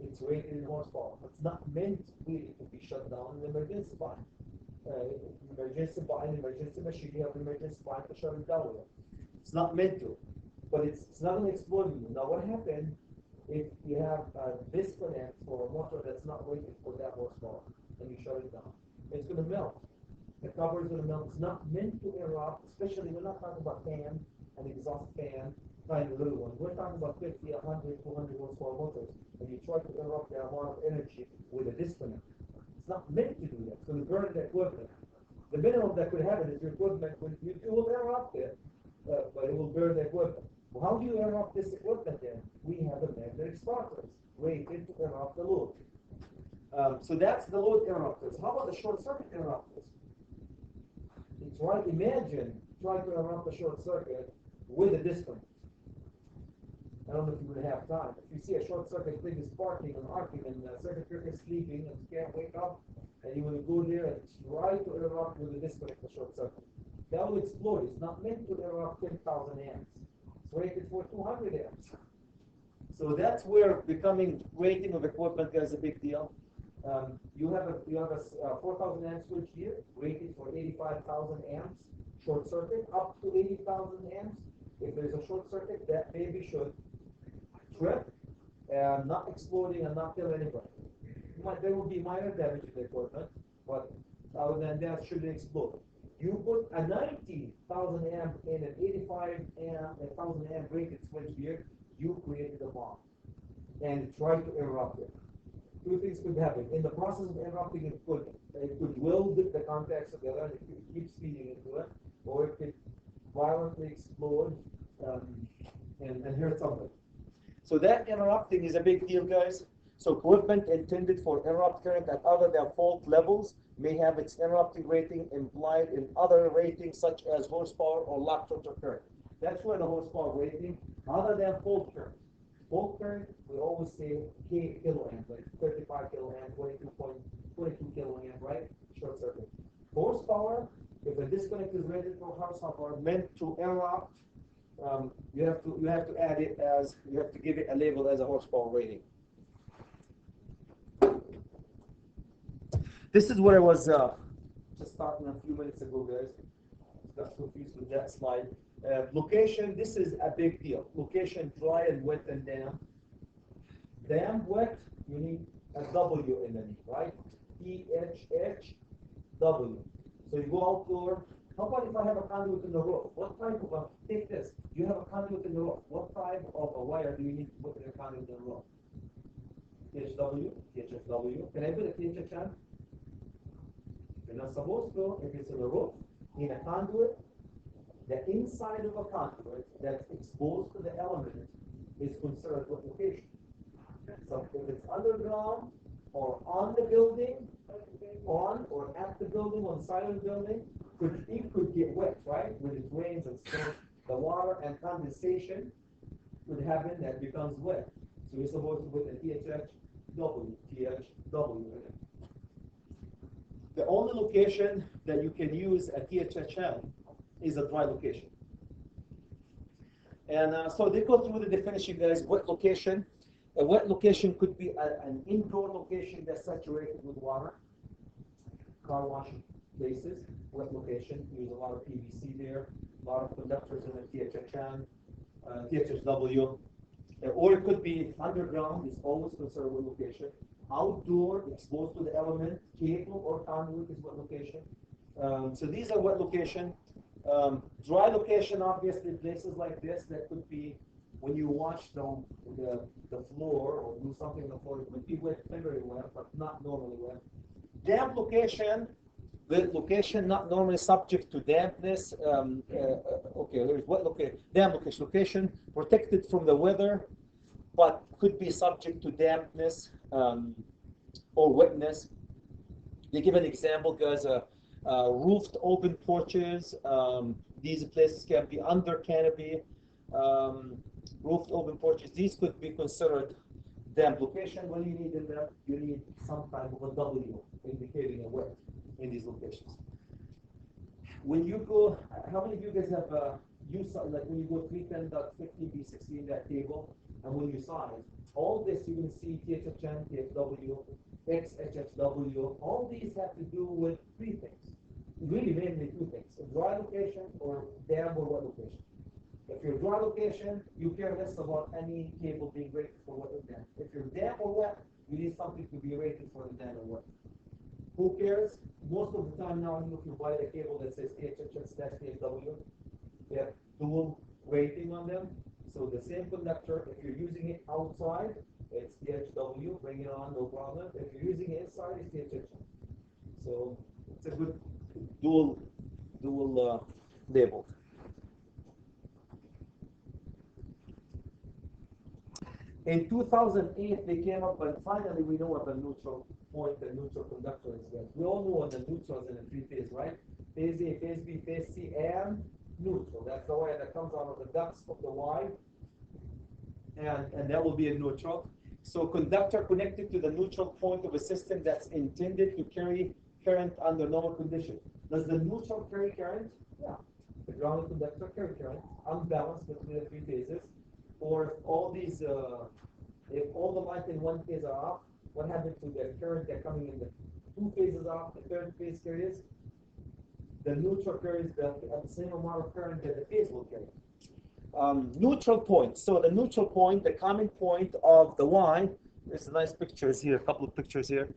It's rated in horsepower. It's not meant really to be shut down in an emergency bind. Emergency machine, you have an emergency bind to shut it down with it. It's not meant to, but it's not going to explode you. Now what happened if you have a disconnect for a motor that's not rated for that horsepower and you shut it down, it's going to melt. The cover is going to melt. It's not meant to erupt, especially we're not talking about fan, an exhaust fan, kind of little one. We're talking about 50, 100, 200 horsepower motors, and you try to erupt the amount of energy with a disconnect. It's not meant to do that. It's going to burn the equipment. The minimum that could happen is your equipment will erupt it, but it will burn the equipment. Well, how do you erupt this equipment then? We have a magnetic sparklers rated to erupt the load. So that's the load interrupters. How about the short circuit interrupters? Imagine trying to erupt a short circuit with a disconnect. I don't know if you would have time. If you see a short circuit thing is sparking and arcing and the circuit breaker is sleeping and can't wake up, and you want to go there and try to erupt with a disconnect the short circuit, that will explode. It's not meant to erupt 10,000 amps. It's rated for 200 amps. So that's where becoming rating of equipment is a big deal. You have a 4,000 amp switch here, rated for 85,000 amps, short circuit, up to 80,000 amps. If there's a short circuit, that baby should trip and not exploding and not kill anybody. There will be minor damage to the equipment, but other than that, shouldn't explode. You put a 90,000 amp in an 85,000 amp rated switch here, you created a bomb and try to erupt it. Two things could happen. In the process of erupting, it could weld the contacts together and it could keep feeding into it, or it could violently explode and hurt somebody. So that interrupting is a big deal, guys. So equipment intended for interrupt current at other than fault levels may have its interrupting rating implied in other ratings such as horsepower or lock rotor current. That's where the horsepower rating, other than fault current. Fault current, we always say kiloamp, like 35 kiloamp, 22 kiloamp, right? Short circuit. Horsepower, if a disconnect is rated for horsepower meant to interrupt, you have to add it as, you have to give it a label as a horsepower rating. This is what I was just talking a few minutes ago, guys. Got confused with that slide. Location, this is a big deal. Location, dry and wet and damp. Damp, wet, you need a W in the name, right? THH-W. So you go outdoor. How about if I have a conduit in the roof? What type of take this. You have a conduit in the roof. What type of a wire do you need to put in a conduit in the roof? THW, THW. Can I put a THHM? You're not supposed to. If it's in the roof, in a conduit, the inside of a conduit that's exposed to the element is considered what location. So if it's underground or on the building, on or at the building, on the side of the building, it could get wet, right? With it rains and snow, the water and condensation could happen that becomes wet. So you're supposed to put a THW in it. The only location that you can use a THHM is a dry location. And so they go through the definition, guys. Wet location. A wet location could be an indoor location that's saturated with water. Car wash places, wet location. Use a lot of PVC there. A lot of conductors in the THHM, THHW. Or it could be underground. It's always considered wet location. Outdoor, exposed to the element, cable or conduit is wet location. So these are wet location. Dry location, obviously, places like this that could be when you wash the floor or do something on the floor, it would be wet, very wet, but not normally wet. Damp location, the location not normally subject to dampness. Okay, there's wet location, damp location. Location protected from the weather, but could be subject to dampness or wetness. They give an example, guys. Roofed open porches. These places can be under canopy. Roofed open porches. These could be considered damp location. What do you need in them? You need some type of a W indicating a wet in these locations. When you go, how many of you guys have used, like when you go 310.15b16 that table, and when you size, all this you can see THHM, THW, XHHW, all these have to do with three things. Really mainly two things, a dry location or damp or wet location. If you're dry location, you care less about any cable being rated for wet or damp. If you're damp or wet, you need something to be rated for the damp or wet. Who cares? Most of the time now, if you buy a cable that says HHS/TFW, they have dual rating on them. So the same conductor, if you're using it outside, it's THW, bring it on, no problem. If you're using it inside, it's THH. So it's a good dual label. In 2008, they came up and finally we know what the neutral point and neutral conductor is. Guys. We all know what the neutrals in a three-phase, right? Phase A, phase B, phase C, and neutral. That's the wire that comes out of the ducts of the Y, and that will be a neutral. So conductor connected to the neutral point of a system that's intended to carry current under normal conditions. Does the neutral carry current? Yeah. The grounded conductor carry current, unbalanced between the three phases. Or if all these, if all the lights in one phase are off, what happens to the current that's coming in the two phases off, the third phase carries? The neutral carries the same amount of current that the phase will carry. Neutral point. So the neutral point, the common point of the Y, there's a nice pictures here, a couple of pictures here.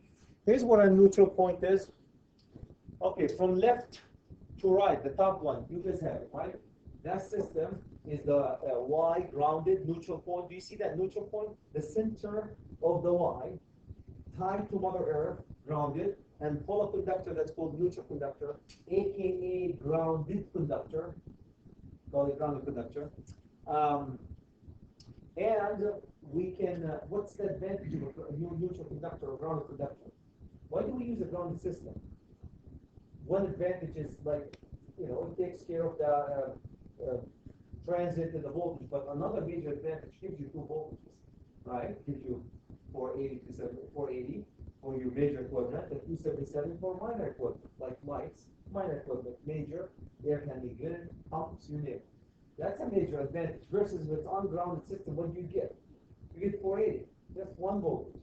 Here's what a neutral point is. Okay, from left to right, the top one, you guys have it, right? That system is the Y grounded neutral point. Do you see that neutral point? The center of the Y tied to Mother Earth, grounded, and pull a conductor that's called neutral conductor, aka grounded conductor, called it grounded conductor. And we can, what's the advantage of a neutral conductor or grounded conductor? Why do we use a grounded system? One advantage is like, it takes care of the transit and the voltage, but another major advantage gives you two voltages, right? Gives you 480 to 480 for your major equipment and 277 for minor equipment, like lights, minor equipment, major, air handling unit, pumps, you name it. That's a major advantage versus with ungrounded system. What do you get? You get 480, just one voltage.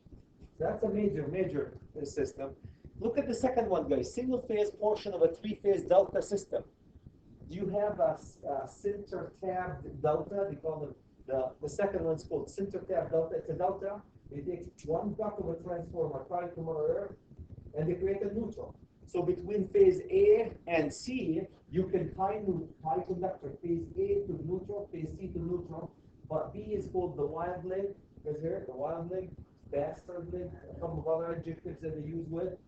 That's a major system. Look at the second one, guys. Single phase portion of a three-phase delta system. Do you have a center tabbed delta? They call them the second one's called center tabbed delta. It's a delta. It takes one buck of a transformer tied to Mother Earth, and they create a neutral. So between phase A and C, you can tie conductor. Phase A to neutral, phase C to neutral. But B is called the wild leg. Is here the wild leg, bastard leg, a couple of other adjectives that they use with.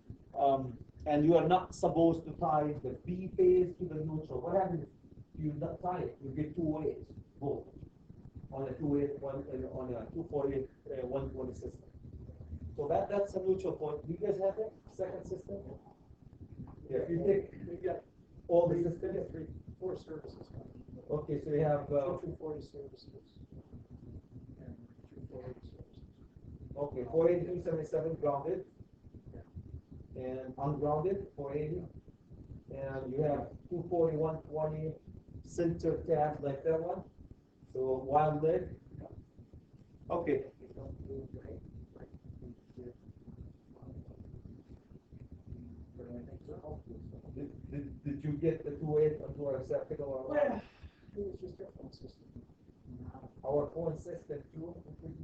And you are not supposed to tie the B phase to the neutral. What happens if you not tie it? You get 208 voltage on a 208 on a 248 120 system. So that's a neutral point. Do you guys have it? Second system? Yeah. If you take all the systems, 4 services. Okay, so you have 240 services and 240 services. Okay, 480, 277 grounded. And ungrounded 480, and you have 240, 120 center tab like that one. So wild leg. Okay. Did you get the 2.8 onto our receptacle or not? Well, it was just our phone system. Our phone system too?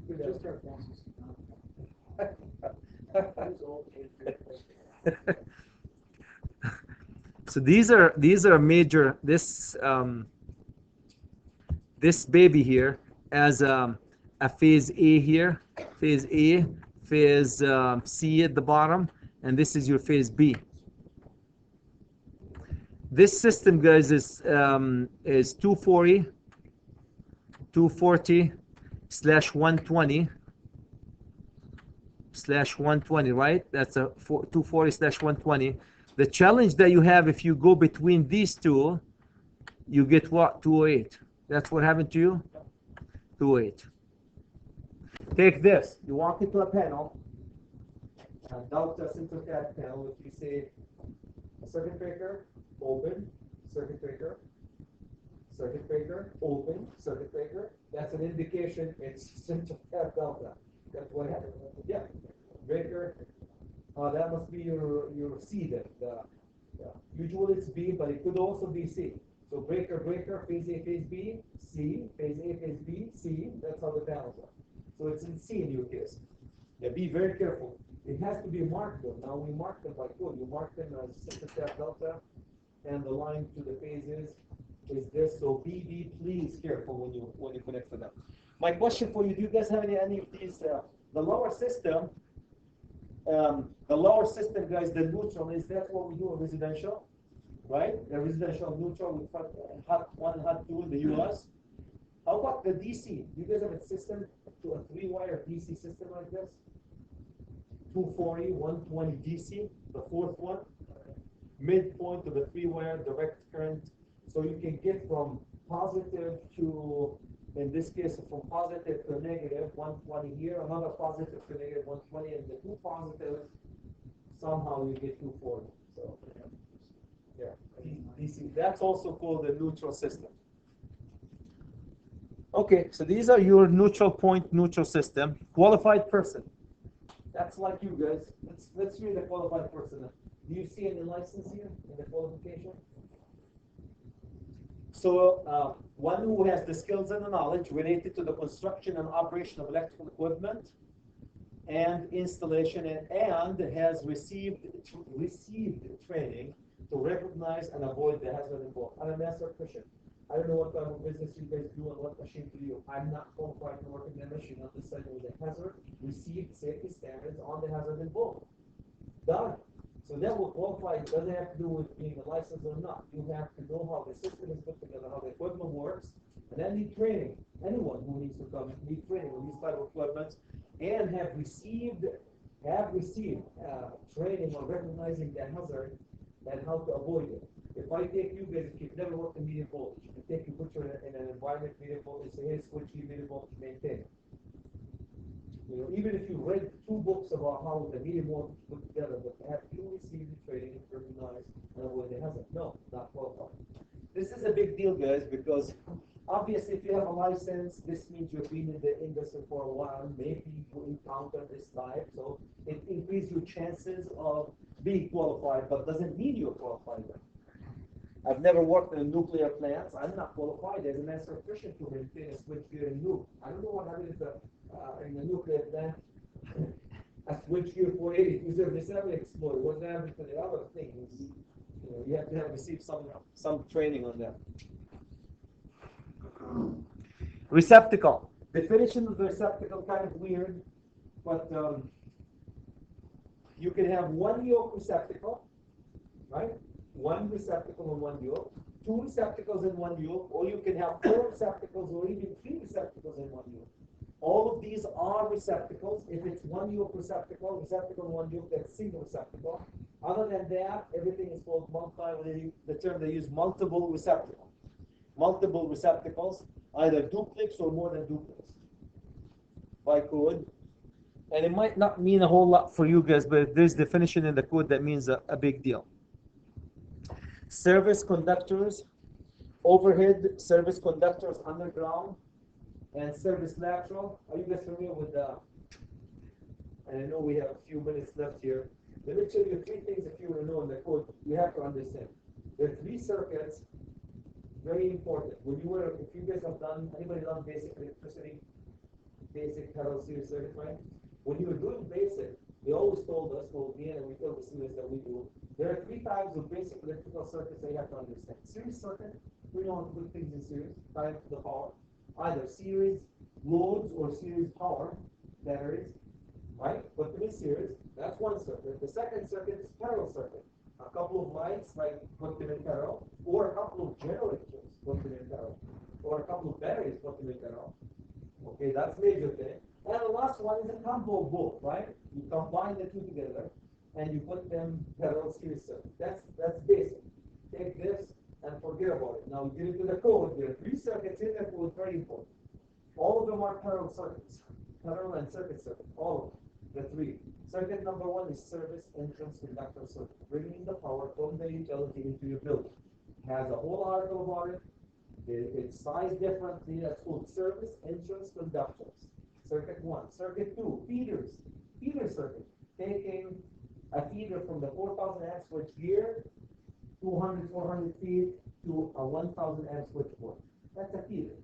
Just our phone system. It was old. So these are major. This baby here as a phase A here, phase A, phase C at the bottom, and this is your phase B. This system, guys, is 240 slash 120 slash 120, right? That's a 240 slash 120. The challenge that you have if you go between these two, you get what? 208. That's what happened to you? 208. Take this. You walk into a panel, a delta center tab panel. If you say a circuit breaker, open, circuit breaker, open, circuit breaker, that's an indication it's center tab delta. That's what happened. Yeah. Breaker. That must be your C then. Usually it's B, but it could also be C. So breaker, breaker, phase A, phase B, C, phase A, phase B, C. That's how the panels are. So it's in C in your case. Yeah, be very careful. It has to be marked though. Now we mark them by code. You mark them as center step delta, and the line to the phases is this. So be please careful when you connect to them. My question for you: do you guys have any of these? The lower system, guys. The neutral is that what we do in residential, right? The residential neutral with hot 1, hot 2 in the U.S. How about the DC? Do you guys have a system to a 3-wire DC system like this? 240, 120 DC, the fourth one, midpoint of the 3-wire direct current. So you can get from positive to, in this case, from positive to negative 120 here, another positive to negative 120, and the two positives, somehow you get 240. So, yeah, DC. That's also called the neutral system. Okay, so these are your neutral point, neutral system. Qualified person. That's like you guys. Let's read the qualified person. Do you see any license here in the qualification? So one who has the skills and the knowledge related to the construction and operation of electrical equipment and installation, and has received training to recognize and avoid the hazard involved. I'm a master question. I don't know what kind of business you guys do and what machine to you. I'm not qualified to work in the machine on this side with the hazard, received safety standards on the hazard involved. Done. So that will qualify. It doesn't have to do with being a license or not. You have to know how the system is put together, how the equipment works, and then need training. Anyone who needs to come need training on these type of equipment, and have received training on recognizing the hazard and how to avoid it. If I take you guys, if you've never worked in medium voltage, and take you put you in an environment medium voltage, say, hey, switch key medium voltage, maintain. You know, even if you read 2 books about how the medium voltage put together, but have you received the training to recognize and avoid the hazard? No, not qualified. This is a big deal, guys, because obviously if you have a license, this means you've been in the industry for a while, maybe you encounter this type, so it increases your chances of being qualified, but doesn't mean you're qualified. I've never worked in a nuclear plant. I'm not qualified as a master electrician to maintain a switchgear in nuke. I don't know what happens in the nuclear plant. A switchgear 480 277 exploded. What happened to the other things? You have to have received some training on that. Receptacle. Definition of the receptacle kind of weird, but you can have one yoke receptacle, right? One receptacle and one yoke, 2 receptacles in one yoke, or you can have 4 receptacles or even 3 receptacles in one yoke. All of these are receptacles. If it's one yoke receptacle and one yoke, that's single receptacle. Other than that, everything is called the term they use, multiple receptacle. Multiple receptacles, either duplex or more than duplex by code. And it might not mean a whole lot for you guys, but there's definition in the code that means a big deal. Service conductors, overhead service conductors underground, and service lateral. Are you guys familiar with and I know we have a few minutes left here. Let me show you 3 things if you want to know in the code you have to understand. There are 3 circuits, very important. If you guys have done, anybody done basic electricity, basic parallel series circuit, right? When you were doing basic, they always told me and we told the students that we do, there are 3 types of basic electrical circuits that you have to understand. Series circuit, we know how to put things in series, tied to the power. Either series loads or series power, batteries, right? Put them in series, that's one circuit. The second circuit is parallel circuit. A couple of lights, like put them in parallel, or a couple of generators, put them in parallel, or a couple of batteries, put them in parallel. Okay, that's major thing. And the last one is a combo of both, right? You combine the 2 together, and you put them parallel series circuit. That's basic. Take this and forget about it. Now we get into the code. There are 3 circuits in the code, very important. All of them are parallel circuits. Parallel and circuit, all of them. The 3. Circuit number 1 is service entrance conductor circuit, bringing the power from the utility into your building. It has a whole article about it. It's sized differently. That's called service entrance conductors. Circuit 1. Circuit 2, feeders. Feeder circuit. Taking a feeder from the 4,000 amp switch gear, 200, 400 feet to a 1,000 amp switchboard. That's a feeder.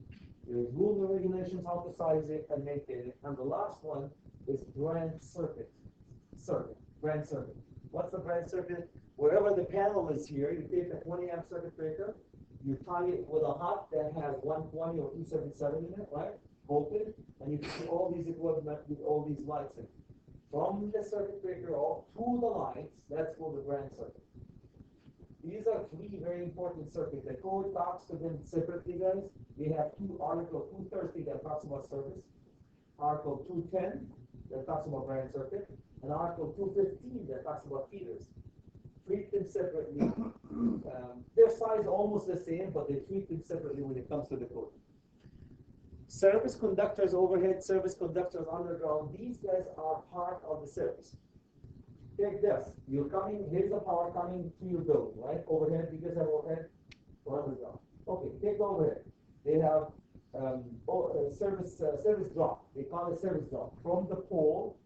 There's rules and regulations how to size it and maintain it. And the last one is grand circuit. Grand circuit. What's the grand circuit? Wherever the panel is here, you take a 20 amp circuit breaker, you tie it with a hot that has 120 or 277 in it, right? Voltage, and you see all these equipment with all these lights in it. From the circuit breaker all to the lights, that's called the grand circuit. These are three very important circuits. The code talks to them separately, guys. We have Article 230 that talks about service, Article 210 that talks about grand circuit, and Article 215 that talks about feeders. Treat them separately. Their size almost the same, but they treat them separately when it comes to the code. Service conductors overhead, service conductors underground, these guys are part of the service. Take this, you're coming, here's the power coming to your building, right? Overhead, you guys have overhead or underground. Okay, take the overhead. They have service drop, they call it service drop. From the pole,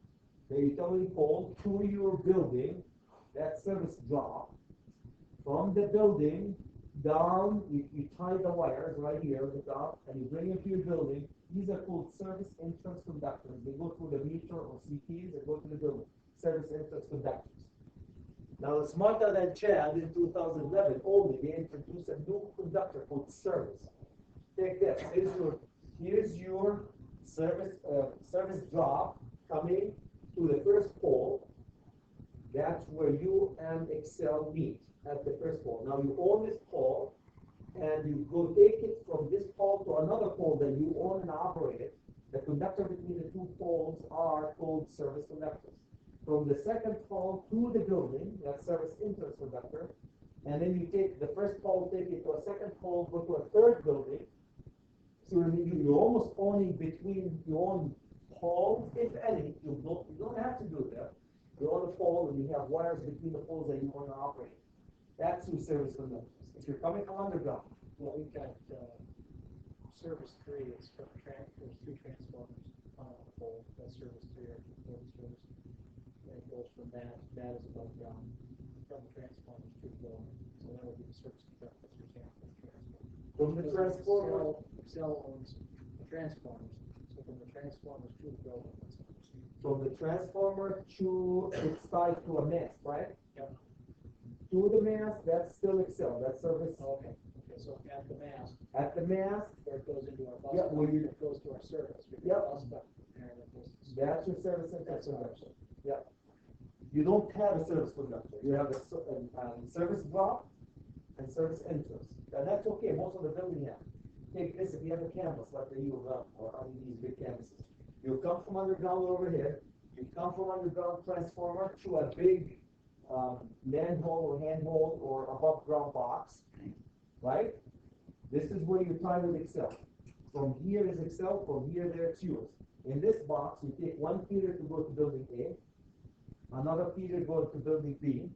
the utility pole to your building, that service drop. From the building down, you tie the wires right here at the top, and you bring it to your building. These are called service entrance conductors. They go through the meter or CTs that go to the building. Service entrance conductors. Now, smarter than Chad in 2011, only they introduced a new conductor called service. Take this. Here's your service drop coming to the first pole. That's where you and Excel meet at the first pole. Now you own this pole, and you go take it from this pole to another pole that you own and operate it. The conductor between the two poles are called service conductors. From the second pole to the building, that's service entrance conductor, and then you take the first pole, take it to a second pole, go to a third building. So you're almost owning between your own poles, if any. You don't have to do that. You own a pole, and you have wires between the poles that you want to operate. That's who service conductors. If you're coming from underground, Well, we've got service 3, it's from there's 2 transformers on the pole. That's service 3 or service. And it goes from that is above ground, from the transformers to the building. So that would be the service conductor, for example, from the transformer, Excel owns the transformers. So from the transformers to the building, that's what we're seeing. from the transformer to it's tied to a mast, right? Yep. To the mast, that's still Excel. That's service. Okay. So at the mast, At the mast, where it goes into our bus, yeah, where it goes to our service. Yep. Bus button, and that goes to that's your service entrance That's conductor. Yep. You don't have a service conductor. You have a service drop and service entrance. And that's okay. Most of the building have. Take this, if you have a campus like the U of M or any of these big campuses. You come from underground overhead, you come from underground transformer to a big manhole or handhold or above ground box, right? This is where you tie with Excel. From here is Excel, from here there it's yours. In this box, you take one feeder to go to building A, another feeder goes to building B,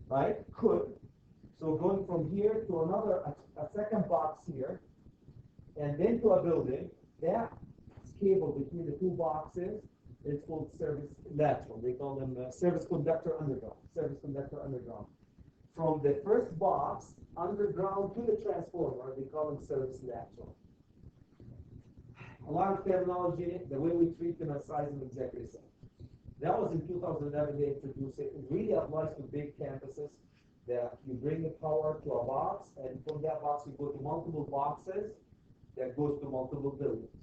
right? Could. So going from here to a second box here, and then to a building, that cable between the two boxes is called service lateral. They call them service conductor underground. Service conductor underground. From the first box underground to the transformer, they call them service lateral. A lot of terminology, the way we treat them as size them exactly the same. That was in 2011 they introduced it. It really applies to big campuses that you bring the power to a box, and from that box you go to multiple boxes that goes to multiple buildings.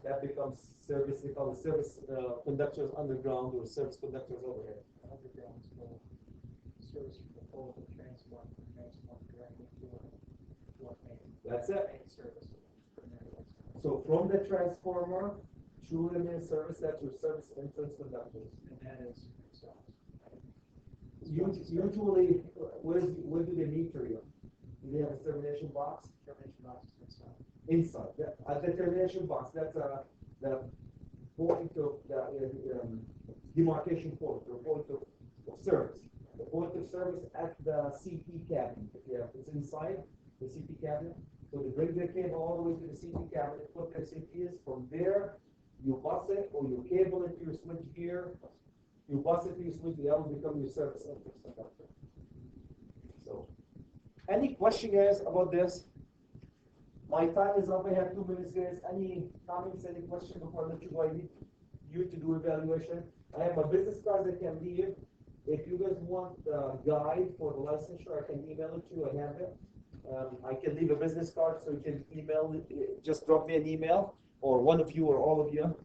That becomes service, they call it service conductors underground or service conductors overhead. underground, so service from the pole to the transformer directly to our main. That's it. Main service. So from the transformer to the main service, that's your service entrance conductors. And that is Excel. Usually, where do they meter you? Do they have a termination box? Termination box is inside. Inside. At the termination box, that's the point of the demarcation point, or point of service. The point of service at the CP cabinet. It's inside the CP cabinet. So they bring the cable all the way to the CP cabinet, put the CP is. From there, you bus it or you cable it to your switch gear. You bus it to your switch gear, that will become your service entrance conductor. So Any question, guys, about this? My time is up. I have 2 minutes, guys. Any comments, any question before I let you go? I need you to do evaluation. I have my business card that can leave. If you guys want the guide for the licensure, I can email it to you. I have it. I can leave a business card so you can email it. Just drop me an email, or one of you or all of you,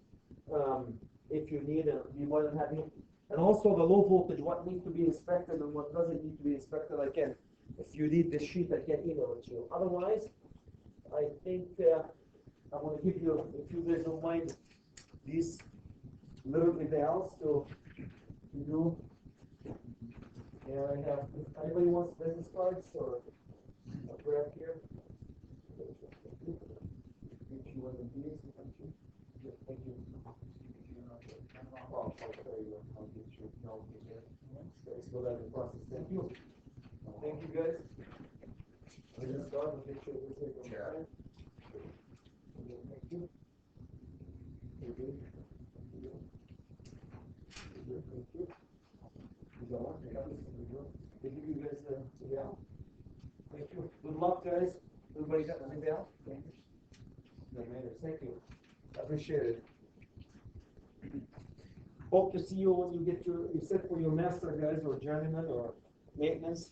if you need it. Be more than happy. And also the low voltage, what needs to be inspected and what doesn't need to be inspected. I can, if you need the sheet, I can email it to you. Otherwise, I think I want to give you, if you guys don't mind, these little evals to do. And I have, if anybody wants business cards or a grab here. If you want to do this, thank you. Thank you. I'll tell you, I'll get you, no, so that the process. Thank you. Thank you, guys. Business card, we'll get you this here. Thank you. Thank you. Thank you. They give you guys yeah. Thank you. Good luck, guys. Everybody got anything else? Thank you. Thank you. I appreciate it. Hope to see you when you get your, you set for your master, guys, or journeyman or maintenance.